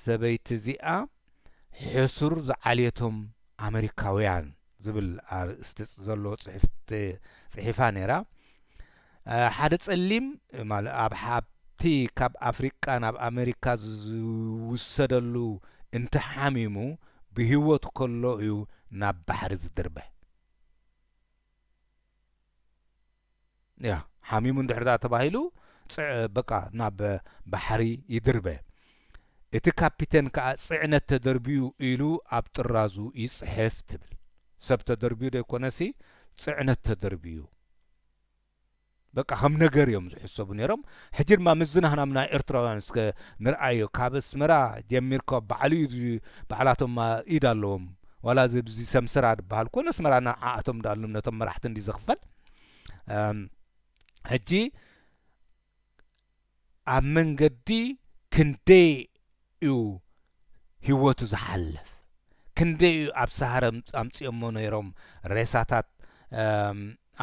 ሰበይቲ እዚኣ? ሕሱር ዝዓልየቶም ኣሜሪካውያን ዝብል ኣርእስቲ ዘሎ ጽሒፋ ነይራ። ሓደ ጸሊም ኣብ ሓብቲ ካብ ኣፍሪቃ ናብ ኣሜሪካ ዝውሰደሉ እንትሓሚሙ ብህይወቱ ከሎ እዩ ናብ ባሕሪ ዝድርበ። ሓሚሙ እንድሕር ተባሂሉ በቃ ናብ ባሕሪ ይድርበ። እቲ ካፒቴን ከዓ ጽዕነት ተደርቢዩ ኢሉ ኣብ ጥራዙ ይጽሕፍ ትብል። ሰብ ተደርቢዩ ደይኮነሲ ጽዕነት ተደርቢዩ በቃ ከም ነገር እዮም ዝሕሰቡ ነይሮም። ሕጂ ድማ ምዝናህና ናይ ኤርትራውያን እስከ ንርአዮ ካብ ኣስመራ ጀሚርካ ባዕላቶም ኢድ ኣለዎም ዋላ እዚ ሰምስራ ድበሃል ኮነ ኣስመራ ንዓኣቶም ዳኣሎም ነቶም መራሕቲ እንዲ ዝኽፈል ሕጂ ኣብ መንገዲ ክንደይ እዩ ህይወቱ ዝሓልፍ ክንደይ ኣብ ሰሃረ ኣምፂኦሞ ነይሮም ሬሳታት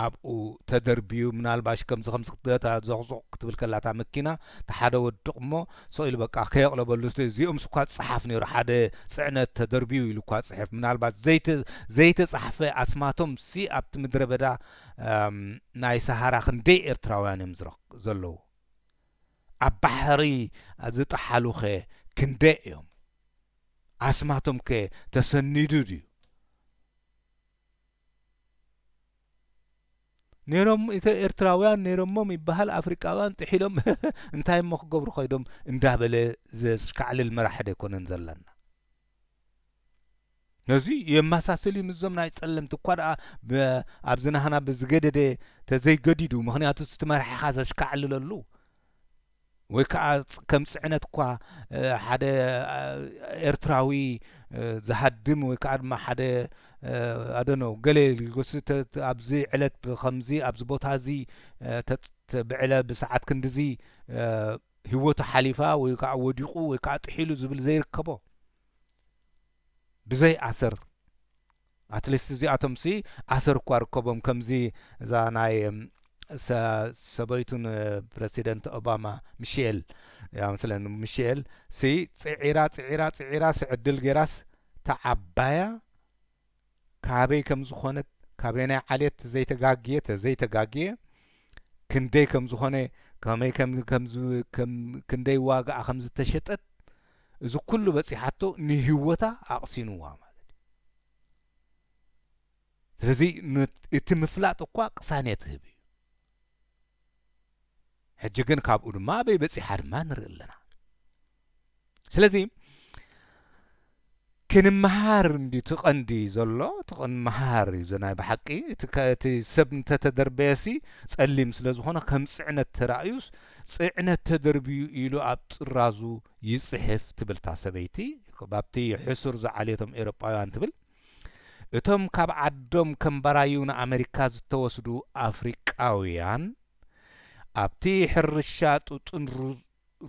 ኣብኡ ተደርቢዩ ምናልባሽ ከምዚ ክትዘቕዘቕ ክትብል ከላታ መኪና ተሓደ ወድቕ እሞ ሰኢሉ በቃ ከየቕለበሉ እዚኦም ስኳ ፅሓፍ ነይሩ ሓደ ፅዕነት ተደርቢዩ ኢሉ እኳ ፅሕፍ ምናልባት ዘይተፃሕፈ ኣስማቶም ሲ ኣብቲ ምድረ በዳ ናይ ሰሃራ ክንደይ ኤርትራውያን እዮም ዘለዉ ኣብ ባሕሪ ዝጠሓሉ ኸ ክንደይ እዮም ኣስማቶም ከ ተሰኒዱ ድዩ ነይሮም ኤርትራውያን ነይሮሞም ይበሃል ኣፍሪቃውያን ጥሒሎም እንታይ እሞ ክገብሩ ኸይዶም እንዳበለ ዘስካዕልል መራሕደ ኣይኮነን ዘለና ነዚ የመሳሰሊ ምዞም ናይ ጸለምቲ እኳ ደኣ ኣብ ዝናህና ብዝገደደ ተዘይገዲዱ ምክንያቱ ዝተመርሐኻ ዘሽካዕልለሉ ወይ ከዓ ከም ጽዕነት እኳ ሓደ ኤርትራዊ ዝሃድም ወይ ከዓ ድማ ሓደ ኣደኖ ገሌ ኣብዚ ዕለት ከምዚ ኣብዚ ቦታ እዚ ብዕለ ብሰዓት ክንዲዚ ህይወቱ ሓሊፋ ወይ ከዓ ወዲቑ ወይ ከዓ ጥሒሉ ዝብል ዘይርከቦ ብዘይ ኣሰር ኣትሊስት እዚኣቶም ሲ ኣሰር እኳ ርከቦም ከምዚ እዛ ናይ ሰበይቱን ፕሬሲደንት ኦባማ ሚሼል ያ مثلا ሚሼል ሲ ጽዒራ ስዕድል ጌራስ ተዓባያ ካበይ ከም ዝኾነት ካበይ ናይ ዓሌት ዘይተጋግየ ክንደይ ከም ዝኾነ ከመይ ክንደይ ዋጋኣ ከም ዝተሸጠት እዚ ኩሉ በፂሓቶ ንህይወታ ኣቕሲኑዋ ማለት ስለዚ እቲ ምፍላጥ እኳ ቅሳኔት ህብ እዩ ሕጂ ግን ካብኡ ድማ ኣበይ በፂሓ ድማ ንርኢ ኣለና ስለዚ ክንመሃር እንዲ ትቐንዲ ዘሎ ትቕንመሃር እዩ ዘናይ ብሓቂ እቲ ሰብ እንተተደርበየሲ ጸሊም ስለ ዝኾነ ከም ጽዕነት ተራእዩስ ጽዕነት ተደርብዩ ኢሉ ኣብ ጥራዙ ይጽሕፍ ትብልታ ሰበይቲ ባብቲ ሕሱር ዝዓልየቶም ኤውሮጳውያን ትብል እቶም ካብ ዓዶም ከም በራዩ ንኣሜሪካ ዝተወስዱ ኣፍሪቃውያን ኣብቲ ሕርሻ ጡጥን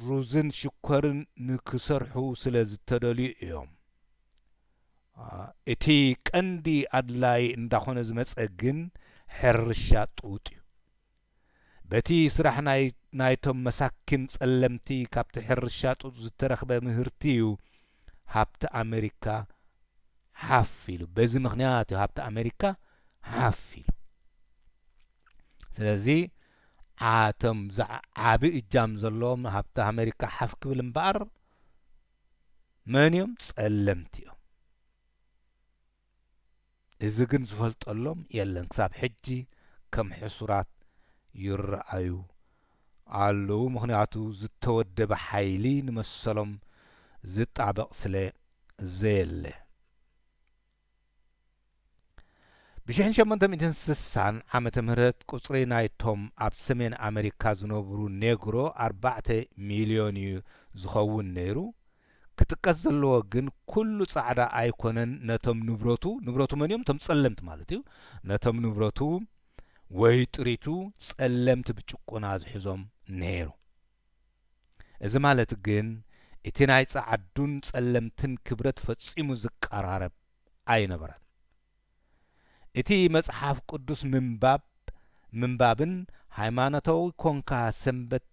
ሩዝን ሽኮርን ንክሰርሑ ስለ ዝተደልዩ እዮም እቲ ቀንዲ ኣድላይ እንዳኾነ ዝመጸ ግን ሕርሻ ጡጥ እዩ በቲ ስራሕ ናይቶም መሳኪን ጸለምቲ ካብቲ ሕርሻ ጡጥ ዝተረኽበ ምህርቲ እዩ ሃብቲ ኣሜሪካ ሓፍ ኢሉ በዚ ምኽንያት እዩ ሃብቲ ኣሜሪካ ሓፍ ኢሉ ስለዚ ዓቶም ዓቢ እጃም ዘለዎም ሃብቲ ኣሜሪካ ሓፍ ክብል እምበኣር መን እዮም ጸለምቲ እዮም እዚ ግን ዝፈልጠሎም የለን ክሳብ ሕጂ ከም ሕሱራት ይረአዩ ኣለዉ ምክንያቱ ዝተወደበ ሓይሊ ንመሰሎም ዝጣበቕ ስለ ዘየለ ብ1860 ዓመተ ምህረት ቁጽሪ ናይቶም ኣብ ሰሜን ኣሜሪካ ዝነብሩ ኔግሮ 4 ሚልዮን እዩ ዝኸውን ነይሩ ክትቀስ ዘለዎ ግን ኩሉ ጻዕዳ ኣይኮነን ነቶም ንብረቱ መን እዮም ቶም ጸለምቲ ማለት እዩ ነቶም ንብረቱ ወይ ጥሪቱ ጸለምቲ ብጭቁና ዝሕዞም ነይሩ እዚ ማለት ግን እቲ ናይ ጻዓዱን ጸለምትን ክብረት ፈጺሙ ዝቀራረብ ኣይነበረን እቲ መጽሓፍ ቅዱስ ምንባብን ሃይማኖታዊ ኮንካ ሰንበት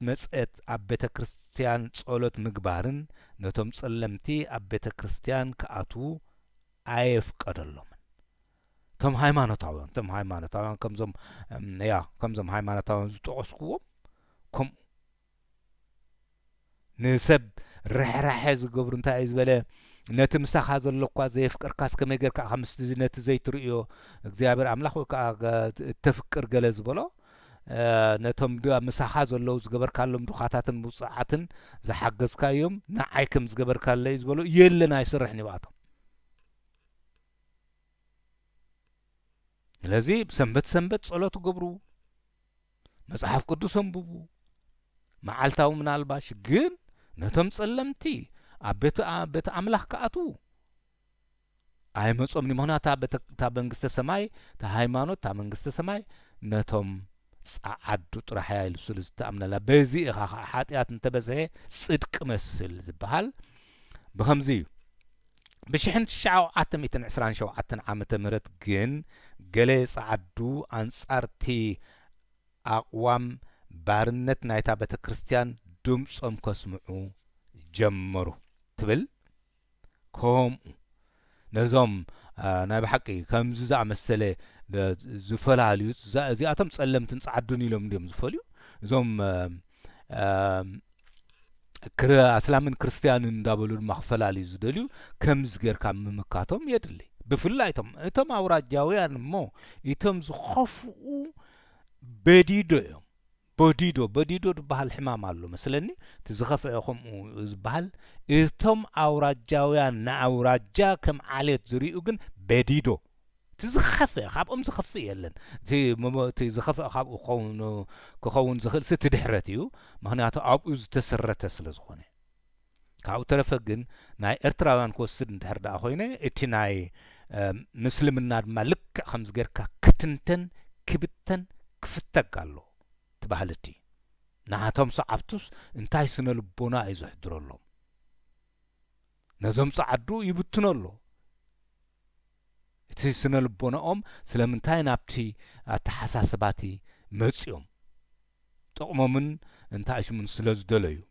መጽት ኣብ ቤተ ክርስቲያን ጸሎት ምግባርን ነቶም ጸለምቲ ኣብ ቤተ ክርስቲያን ክኣትዉ ኣይፍቀደሎምን ቶም ሃይማኖታውያን ከምዞም ሃይማኖታውያን ዝጠቐስክዎም ከምኡ ንሰብ ርሕራሐ ዝገብሩ እንታይ እዩ ዝበለ ነቲ ምሳኻ ዘሎ እኳ ዘየፍቅርካስ ከመይ ጌርካ ከምስቲ ነቲ ዘይትርእዮ እግዚኣብሔር ኣምላኽ ወይ ከዓ እተፍቅር ገለ ዝበሎ ነቶም ምሳኻ ዘለዉ ዝገበርካሎም ዱኻታትን ምውፅዓትን ዝሓገዝካ እዮም ንዓይ ከም ዝገበርካለ እዩ ዝበሎ የለን ኣይስርሕ ንባኣቶም ስለዚ ሰንበት ጸሎት ገብሩ መጽሓፍ ቅዱስ አንብቡ መዓልታዊ ምናልባሽ ግን ነቶም ጸለምቲ ኣብ ቤተ ኣምላኽ ክኣትዉ ኣይመጾም ንምኽንያት እታ መንግስተ ሰማይ እታ ሃይማኖት እታ መንግስተ ሰማይ ነቶም ጻዓዱ ጥራሕ ኢሉ ዝተኣምነላ በዚ ኢኻ ኃጢአት እንተበዝሐ ጽድቅ መስል ዝበሃል بخمزي بشحن تشعو عتم إتن عسران شو عتن عامة مرت جن جلس عدو أنصارتي أقوام بارنت نايتا بيت كريستيان دمس كسمعو جمرو تبل كوم نزوم ناي بحقي كم زع مسألة زفلاليو زي أتم تسلم تنصعدوني لهم ديم زفليو زوم كرا أسلامن كريستيان دابلو مخفلالي زدليو كم زغير كم مكاتهم يدلي بفلا إتم أوراد جاويان مو إتم زخفو بديدو بديدو بحال حمام الله مثلني تزخف أخم بحال إتم أوراد جاويان نا أوراد جا كم عليت زريقن بديدو تزخف خاب زخف يلن تي زخف خاب كخون زخل ستدحرتيو مهنياتو أبوز تسرت سلازخونه كاو ترفقن ناي ارتراوان كوسد انتحرد أخوينه اتي ناي مسلمنا مالك خمس غيركا كتنتن كبتن كفتك قالو تبهلتي نهاتهم صعبتوس انتاي سنة لبونا ايزو حدرو اللهم نزوم صعدو يبتنو اللو اتي سنة لبونا سلامنتاي نابتي تحساسباتي مزيوم تقومون انتايش من سلز دليو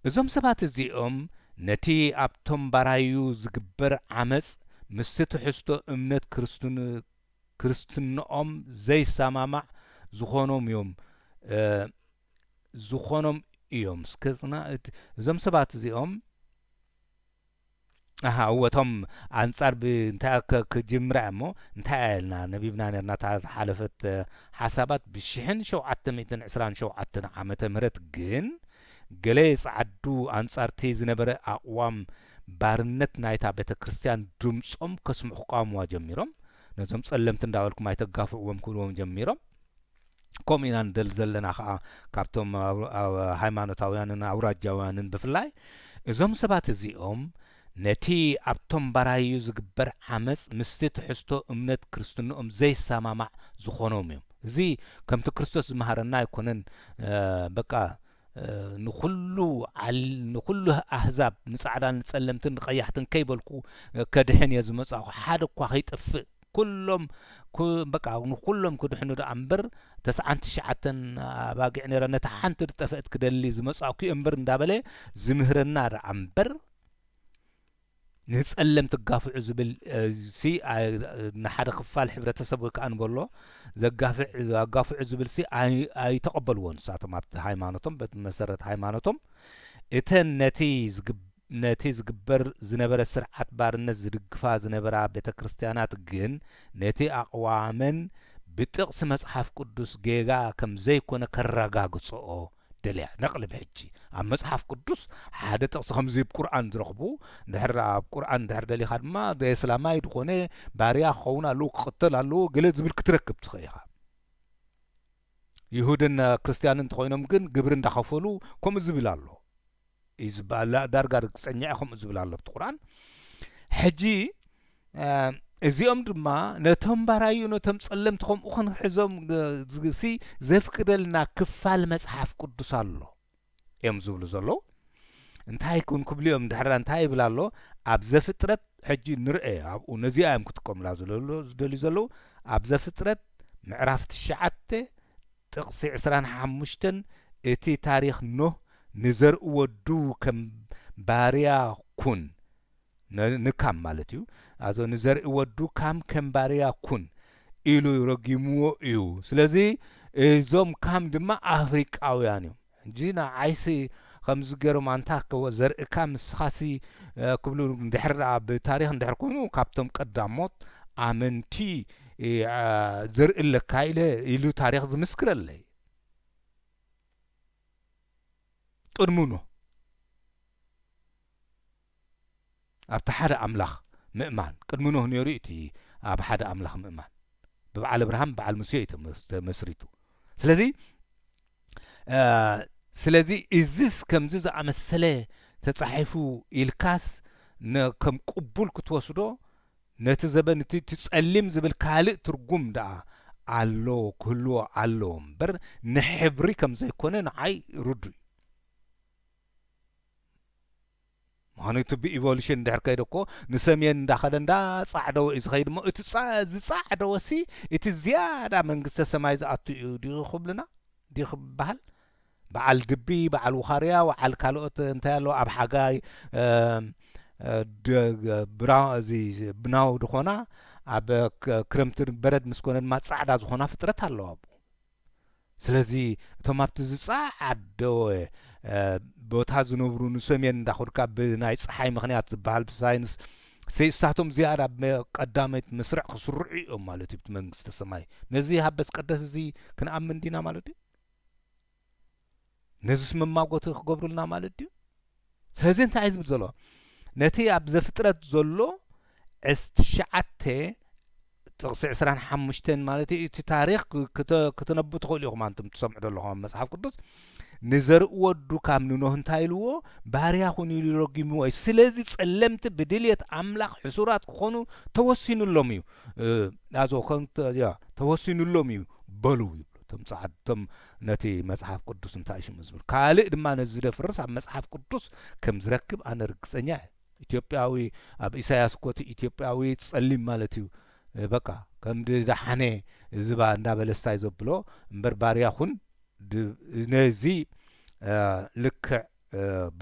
ازوم سبات ازيوم نتي ابتم برايو زقبر عمس مستو حستو امنت كرستن زي سامامع زخونهم يوم زخونهم يوم سكزنا زم سبات زيهم هو توم أنصار بنتا كجمرة مو نتاعنا نبي بنا نرنا حلفت حسابات بشحن شو عتميتن عسران شو عتن عامة مرت جن جليس عدو أنصار تيز نبرة أقوام بارنت نايتا بيت كريستيان دمصم كسم حقام وجميرم نزم سلمتن داولكم ما يتقافوا كلهم جميرم كومينان دل زلنا خا كابتم ሃይማኖታውያንን አውራጃውያንን بفلاي እዞም ሰባት እዚኦም ነቲ ኣብቶም ባራዩ ዝግበር ዓመጽ ምስቲ ትሕዝቶ እምነት ክርስትናኦም ዘይሰማማዕ ዝኾኖም እዮም እዚ ከምቲ ክርስቶስ ዝመሃረና ኣይኮነን በቃ ንኹሉ ኣህዛብ ንጻዕዳን ንጸለምትን ንቀያሕትን ከይበልኩ ከድሕን እየ ዝመጻኹ ሓደ እኳ ከይጥፍእ كلهم بقى كلهم كدحنو دا أمبر تسعان تشعتن باقي نرى نتحنت تفقت كدلي زمصاوكي أمبر ندابله زمهرنا دا أمبر نسألم تقافع زبل سي نحد خفال حبرة سبوي كأن بولو قافع زبل سي أي تقبلون ساعة ما هايمانتهم بمسرة هايمانتهم إتن نتيز جبر زنبرة سرعة بارنز زدقفا زنبرة بيت كريستيانات جن نتي أقوامن بتقس مصحف قدس جيغا كم زي كونا كرقا قصو دلع نقلب حجي أما مصحف قدس حادة تقس خمزي بقرآن درخبو دهر بقرآن دهر دلي خدما ده إسلامي دخوني باريا خونا لو قتل لو قلت زبل كتركب تخيخا يهودن كريستيانين تخوينهم جن قبرن دخفولو كم زبل الله إزبال دارجار سنيعهم إزبال الله بالقرآن حجي إزيهم دما نتهم برايو نتهم سلمتهم أخن حزم زي زفكرلنا كفال مصحف قدس الله يوم زبل زلو انتهي يكون كبليهم دحرا انتهي بلا الله أبز فترة حجي نرئي ونزيا يم كتكم لازلو زدلي زلو أبز فترة معرفة الشعات تقصي عسران حمشتن إتي تاريخ نو نزر ودو كم باريا كون نكام مالتيو ازو نزر ودو كم باريا كون إلو يرقيمو إيو سلازي زوم كام دما أفريقاويان جينا عايسي خمس جيرو مانتاك وزرق كام سخاسي كبلو ندحر بتاريخ ندحر كونو كابتم قداموت آمنتي زرق اللكايلة إلو تاريخ زمسكر اللي قرمونو أبت حدا أملاخ مؤمن قرمونو هنيريتي أب حدا أملاخ مؤمن ببعل إبراهيم بعل مسيئت مسريتو سلازي إزيس كم زيز عمسلة تتصحفو إلكاس كم قبول كتوسدو نتزبن تسألم زبل كالق ترجم دا علو كلو علوم بر نحبري كم زي كونن عاي ردي مهنيتو بإيفولوشن دحر كيدكو نسمين داخل دا صعدو إذ خيد ما صعدو سي زيادة من قصة سمايز أتو دي خبلنا دي خبال بعل دبي بعل وخاريا وعل كالوت انتالو أب حاجاي برا زي بناو دخونا أب كرمتر برد مسكونن ما صعدا زخونا فترة هالو أبو سلازي تومابت زي صعدو بوتا زنبرو نسمين داخلك بناي صحاي مخنيات زبال بساينس سيستاتهم زيادة قدامت مسرع خسرعي مالتي بتمنقست السماي نزي هبس قدس زي كنأمن دينا مالتي نزس مماغوت خقبرو لنا مالتي سلازي انت عايز بتزلو نتي أب زفترة زلو استشعته تغسع سران حمشتين مالتي تاريخ كتنبو تقول لهم أنتم تسمعوا لهم مسحف قدس نزر ودو كام نونه انتايلو باريا خوني لرقيمو سلازي تسلمت بدلية أملاق حسورات خونو توسينو اللوميو ازو كنت يا توسينو اللوميو بلو تم صعد تم نتي مسحف قدس انتايش مزبل كالي دما نزل فرس عب مسحف قدس كم زركب انا رقصنيا ኢትዮጵያዊ ኣብ ኢሳያስ ኮቲ ኢትዮጵያዊ ጸሊም ማለት እዩ በቃ ከምዲ ዳሓነ ዝባ እንዳበለስታይ ዘብሎ እምበር ባርያኹን ነዚ ልክ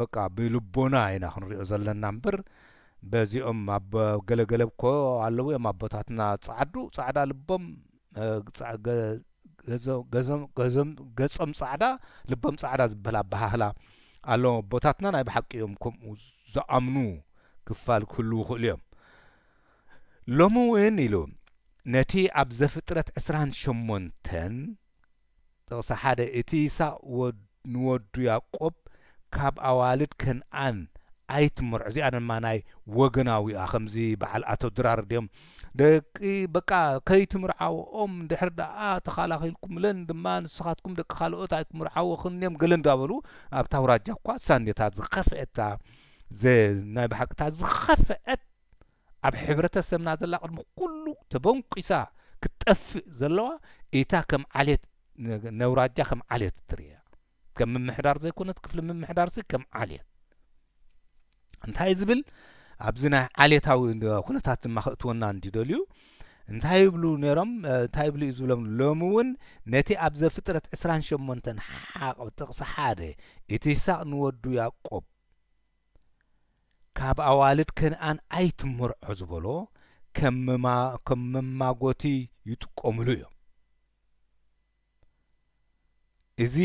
በቃ ብልቦና ኢና ክንሪኦ ዘለና እምበር በዚኦም ኣብ ገለገለብኮ ኣለዉ የማቦታትና ጻዕዳ ልቦም ገጾም ጻዕዳ ልቦም ጻዕዳ ዝበላ ባህላ ኣሎ ቦታትና ናይ በሐቂዮም ከምኡ ዝኣምኑ ክፋል ኩሉ ይኽእልዮም ሎሙ እውን ኢሉ ነቲ ኣብ ዘፍጥረት 28 ጥቕሲ ሓደ እቲ ይስሐቅ ንወዱ ያዕቆብ ካብ ኣዋልድ ከነዓን ኣይትምርዖ እዚኣ ድማ ናይ ወገናዊኣ ከምዚ በዓል ኣቶ ድራር ድዮም ደቂ በቃ ከይትምርዓውኦም ድሕር ደኣ ተኸላኺልኩም ለን ድማ ንስኻትኩም ደቂ ካልኦት ኣይትምርዓዎ ክንዮም ገለ እንዳበሉ ኣብታ ውራጃ እኳ ሳንዴታት ዝኸፍአታ ናይ ብሓቅታ ዝኸፍአት ኣብ ሕብረተሰብና ዘላ ቅድሚ ኩሉ ተበንቂሳ ክትጠፍእ ዘለዋ ኢታ ከም ዓሌት ነውራጃ ከም ዓሌት ትርያ ከም ምምሕዳር ዘይኮነት ክፍሊ ምምሕዳር ሲ ከም ዓሌት እንታይ ዝብል ኣብዚ ናይ ዓሌታዊ ኩነታት ድማ ክእትወና እንዲደልዩ እንታይ ይብሉ ነይሮም እንታይ ይብሉ እዩ ዝብሎም ሎሚ እውን ነቲ ኣብ ዘፍጥረት 28 ሓቅ ጥቕሲ ሓደ እቲ ይስሐቅ ንወዱ ያዕቆብ ካብ ኣዋልድ ከነዓን ኣይትምርዖ ዝበሎ ከም መማጎቲ ይጥቀምሉ እዮም እዚ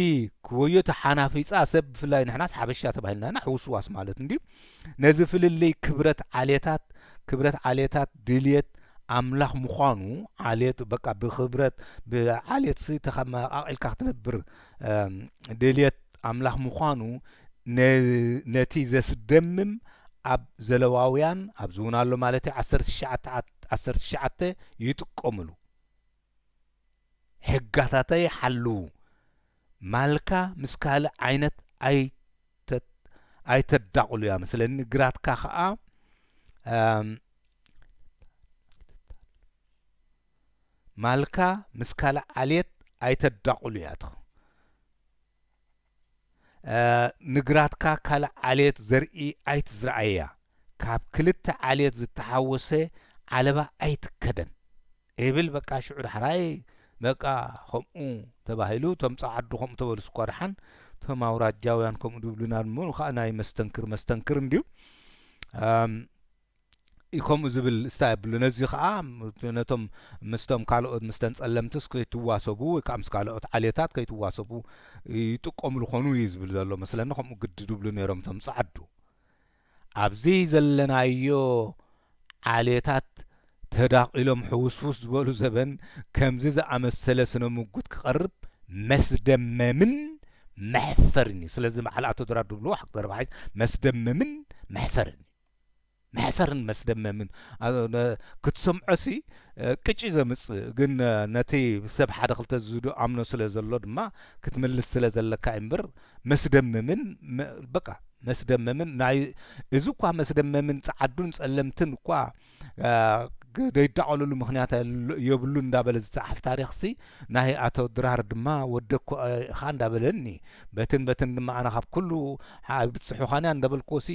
ክወዮ ተሓናፊፃ ሰብ ብፍላይ ንሕናስ ሓበሻ ተባሂልና ሕውስዋስ ማለት እንዲ ነዚ ፍልልይ ክብረት ዓሌታት ድልየት ኣምላኽ ምዃኑ ዓሌት በቃ ብክብረት ብዓሌት ሲ ተኸማ ኣቂልካ ክትነብር ድልየት ኣምላኽ ምዃኑ ነቲ ዘስደምም ኣብ ዘለዋውያን ኣብ ዝውናሎ ማለት 19 ይጥቀምሉ ሕጋታተይ ሓልው ማልካ ምስ ካልእ ዓይነት ኣይተዳቕሉ እያ መስለኒ ግራትካ ከዓ ማልካ ምስ ካልእ ዓሌት ኣይተዳቕሉ እያ ንግራትካ ካልእ ዓሌት ዘርኢ ኣይትዝረአያ ካብ ክልተ ዓሌት ዝተሓወሰ ዓለባ ኣይትከደን እብል በቃ ሽዑ ዳሕራይ በቃ ከምኡ ተባሂሉ ቶም ጻዓዱ ከምኡ ተበሉ ስኳርሓን ቶም ኣውራጃውያን ከምኡ ድብሉና ድሞ ከዓ ናይ መስተንክር እንዲሁ ከምኡ ዝብል ስታይ ብሉ ነዚ ከዓ ነቶም ምስቶም ካልኦት ምስተን ጸለምትስ ከይትዋሰቡ ወይ ከዓ ምስ ካልኦት ዓሌታት ከይትዋሰቡ ይጥቀምሉ ኾኑ እዩ ዝብል ዘሎ መስለኒ ከምኡ ግዲ ድብሉ ነይሮም ቶም ጻዓዱ ኣብዚ ዘለናዮ ዓሌታት ተዳቂሎም ሕውስውስ ዝበሉ ዘበን ከምዚ ዝኣመሰለ ስነ ምጉት ክቐርብ መስደመምን መሕፈርን እዩ ስለዚ በዓል ኣቶ ድራር ድብልዎ ሓቅ ዘረባሒዝ መስደመምን መሕፈርን መስደመምን ክትሰምዖሲ ቅጪ ዘምፅእ ግን ነቲ ሰብ ሓደ ክልተ ዝዱ ኣምኖ ስለ ዘሎ ድማ ክትምልስ ስለ ዘለካ እምበር መስደመምን በቃ መስደመምን ናይ እዚ እኳ መስደመምን ጻዓዱን ጸለምትን እኳ ደይዳቀለሉ ምክንያት የብሉ እንዳበለ ዝጻሕፍ ታሪኽሲ ናይ ኣቶ ድራር ድማ ወደኩ ኻ እንዳበለኒ በትን ድማ ኣነ ካብ ኩሉ ብፅሑኻንያ እንዳበልኮሲ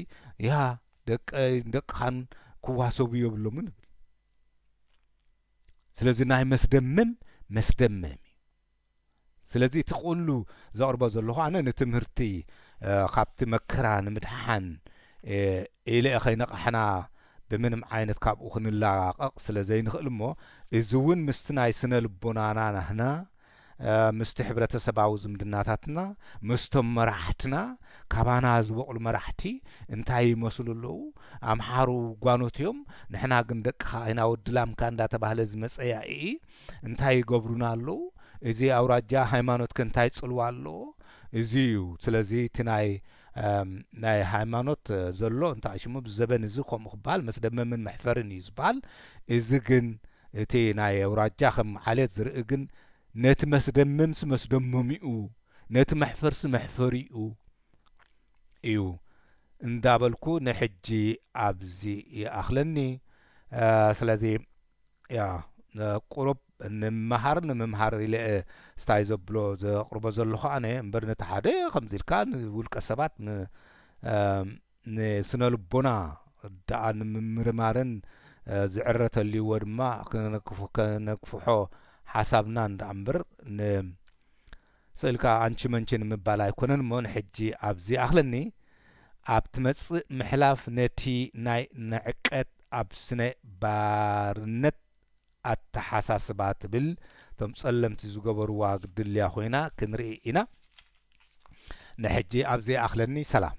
ያ ደቅኻን ክዋሰቡ የብሎምን ስለዚ ናይ መስደመም ስለዚ ትቁሉ ዘቅርቦ ዘለኹ ኣነ ንትምህርቲ ካብቲ መከራ ንምድሓን ኢለ ኸይነቕሕና ብምንም ዓይነት ካብኡ ክንላቀቕ ስለዘይንኽእል እሞ እዚ እውን ምስቲ ናይ ስነ ልቦናና ናህና ምስቲ ሕብረተሰባዊ ዝምድናታትና ምስቶም መራሕትና ካባና ዝበቕሉ መራሕቲ እንታይ ይመስሉ ኣለዉ ኣምሓሩ ጓኖት እዮም ንሕና ግን ደቅኻ ኢና ወድላምካ እንዳተባህለ ዝመፀያኢ እንታይ ይገብሩና ኣለዉ እዚ ኣውራጃ ሃይማኖት ከንታይ ጽልዋ ኣለዎ እዚ እዩ ስለዚ እቲ ናይ ሃይማኖት ዘሎ እንታይ ሽሙ ብዘበን እዚ ከምኡ ክበሃል መስደመምን መሕፈርን እዩ ዝበሃል እዚ ግን እቲ ናይ ኣውራጃ ከም ዓሌት ዝርኢ ግን ነቲ መስደመምስ መስደመሚኡ ነቲ መሕፈርስ መሕፈሪኡ እዩ እንዳበልኩ ንሕጂ ኣብዚ ይኣኽለኒ ስለዚ ያ ቁሩብ ንምምሃር ኢለ ስታይ ዘብሎ ዘቕርቦ ዘለኹ ኣነ እምበር ነቲ ሓደ ከምዚ ኢልካ ንውልቀ ሰባት ንስነ ልቦና ዳኣ ንምምርማርን ዝዕረተልይዎ ድማ ከነክፍሖ ሓሳብና እንዳእምበር ንስእልካ አንቺ መንቺ ንምባል ኣይኮነን እሞ ንሕጂ ኣብዚ ኣኽለኒ ኣብ ትመጽእ ምሕላፍ ነቲ ናይ ንዕቀት ኣብ ስነ ባርነት ኣተሓሳስባ ትብል ቶም ጸለምቲ ዝገበርዋ ግድልያ ኮይና ክንርኢ ኢና ንሕጂ ኣብዚ ኣኽለኒ ሰላም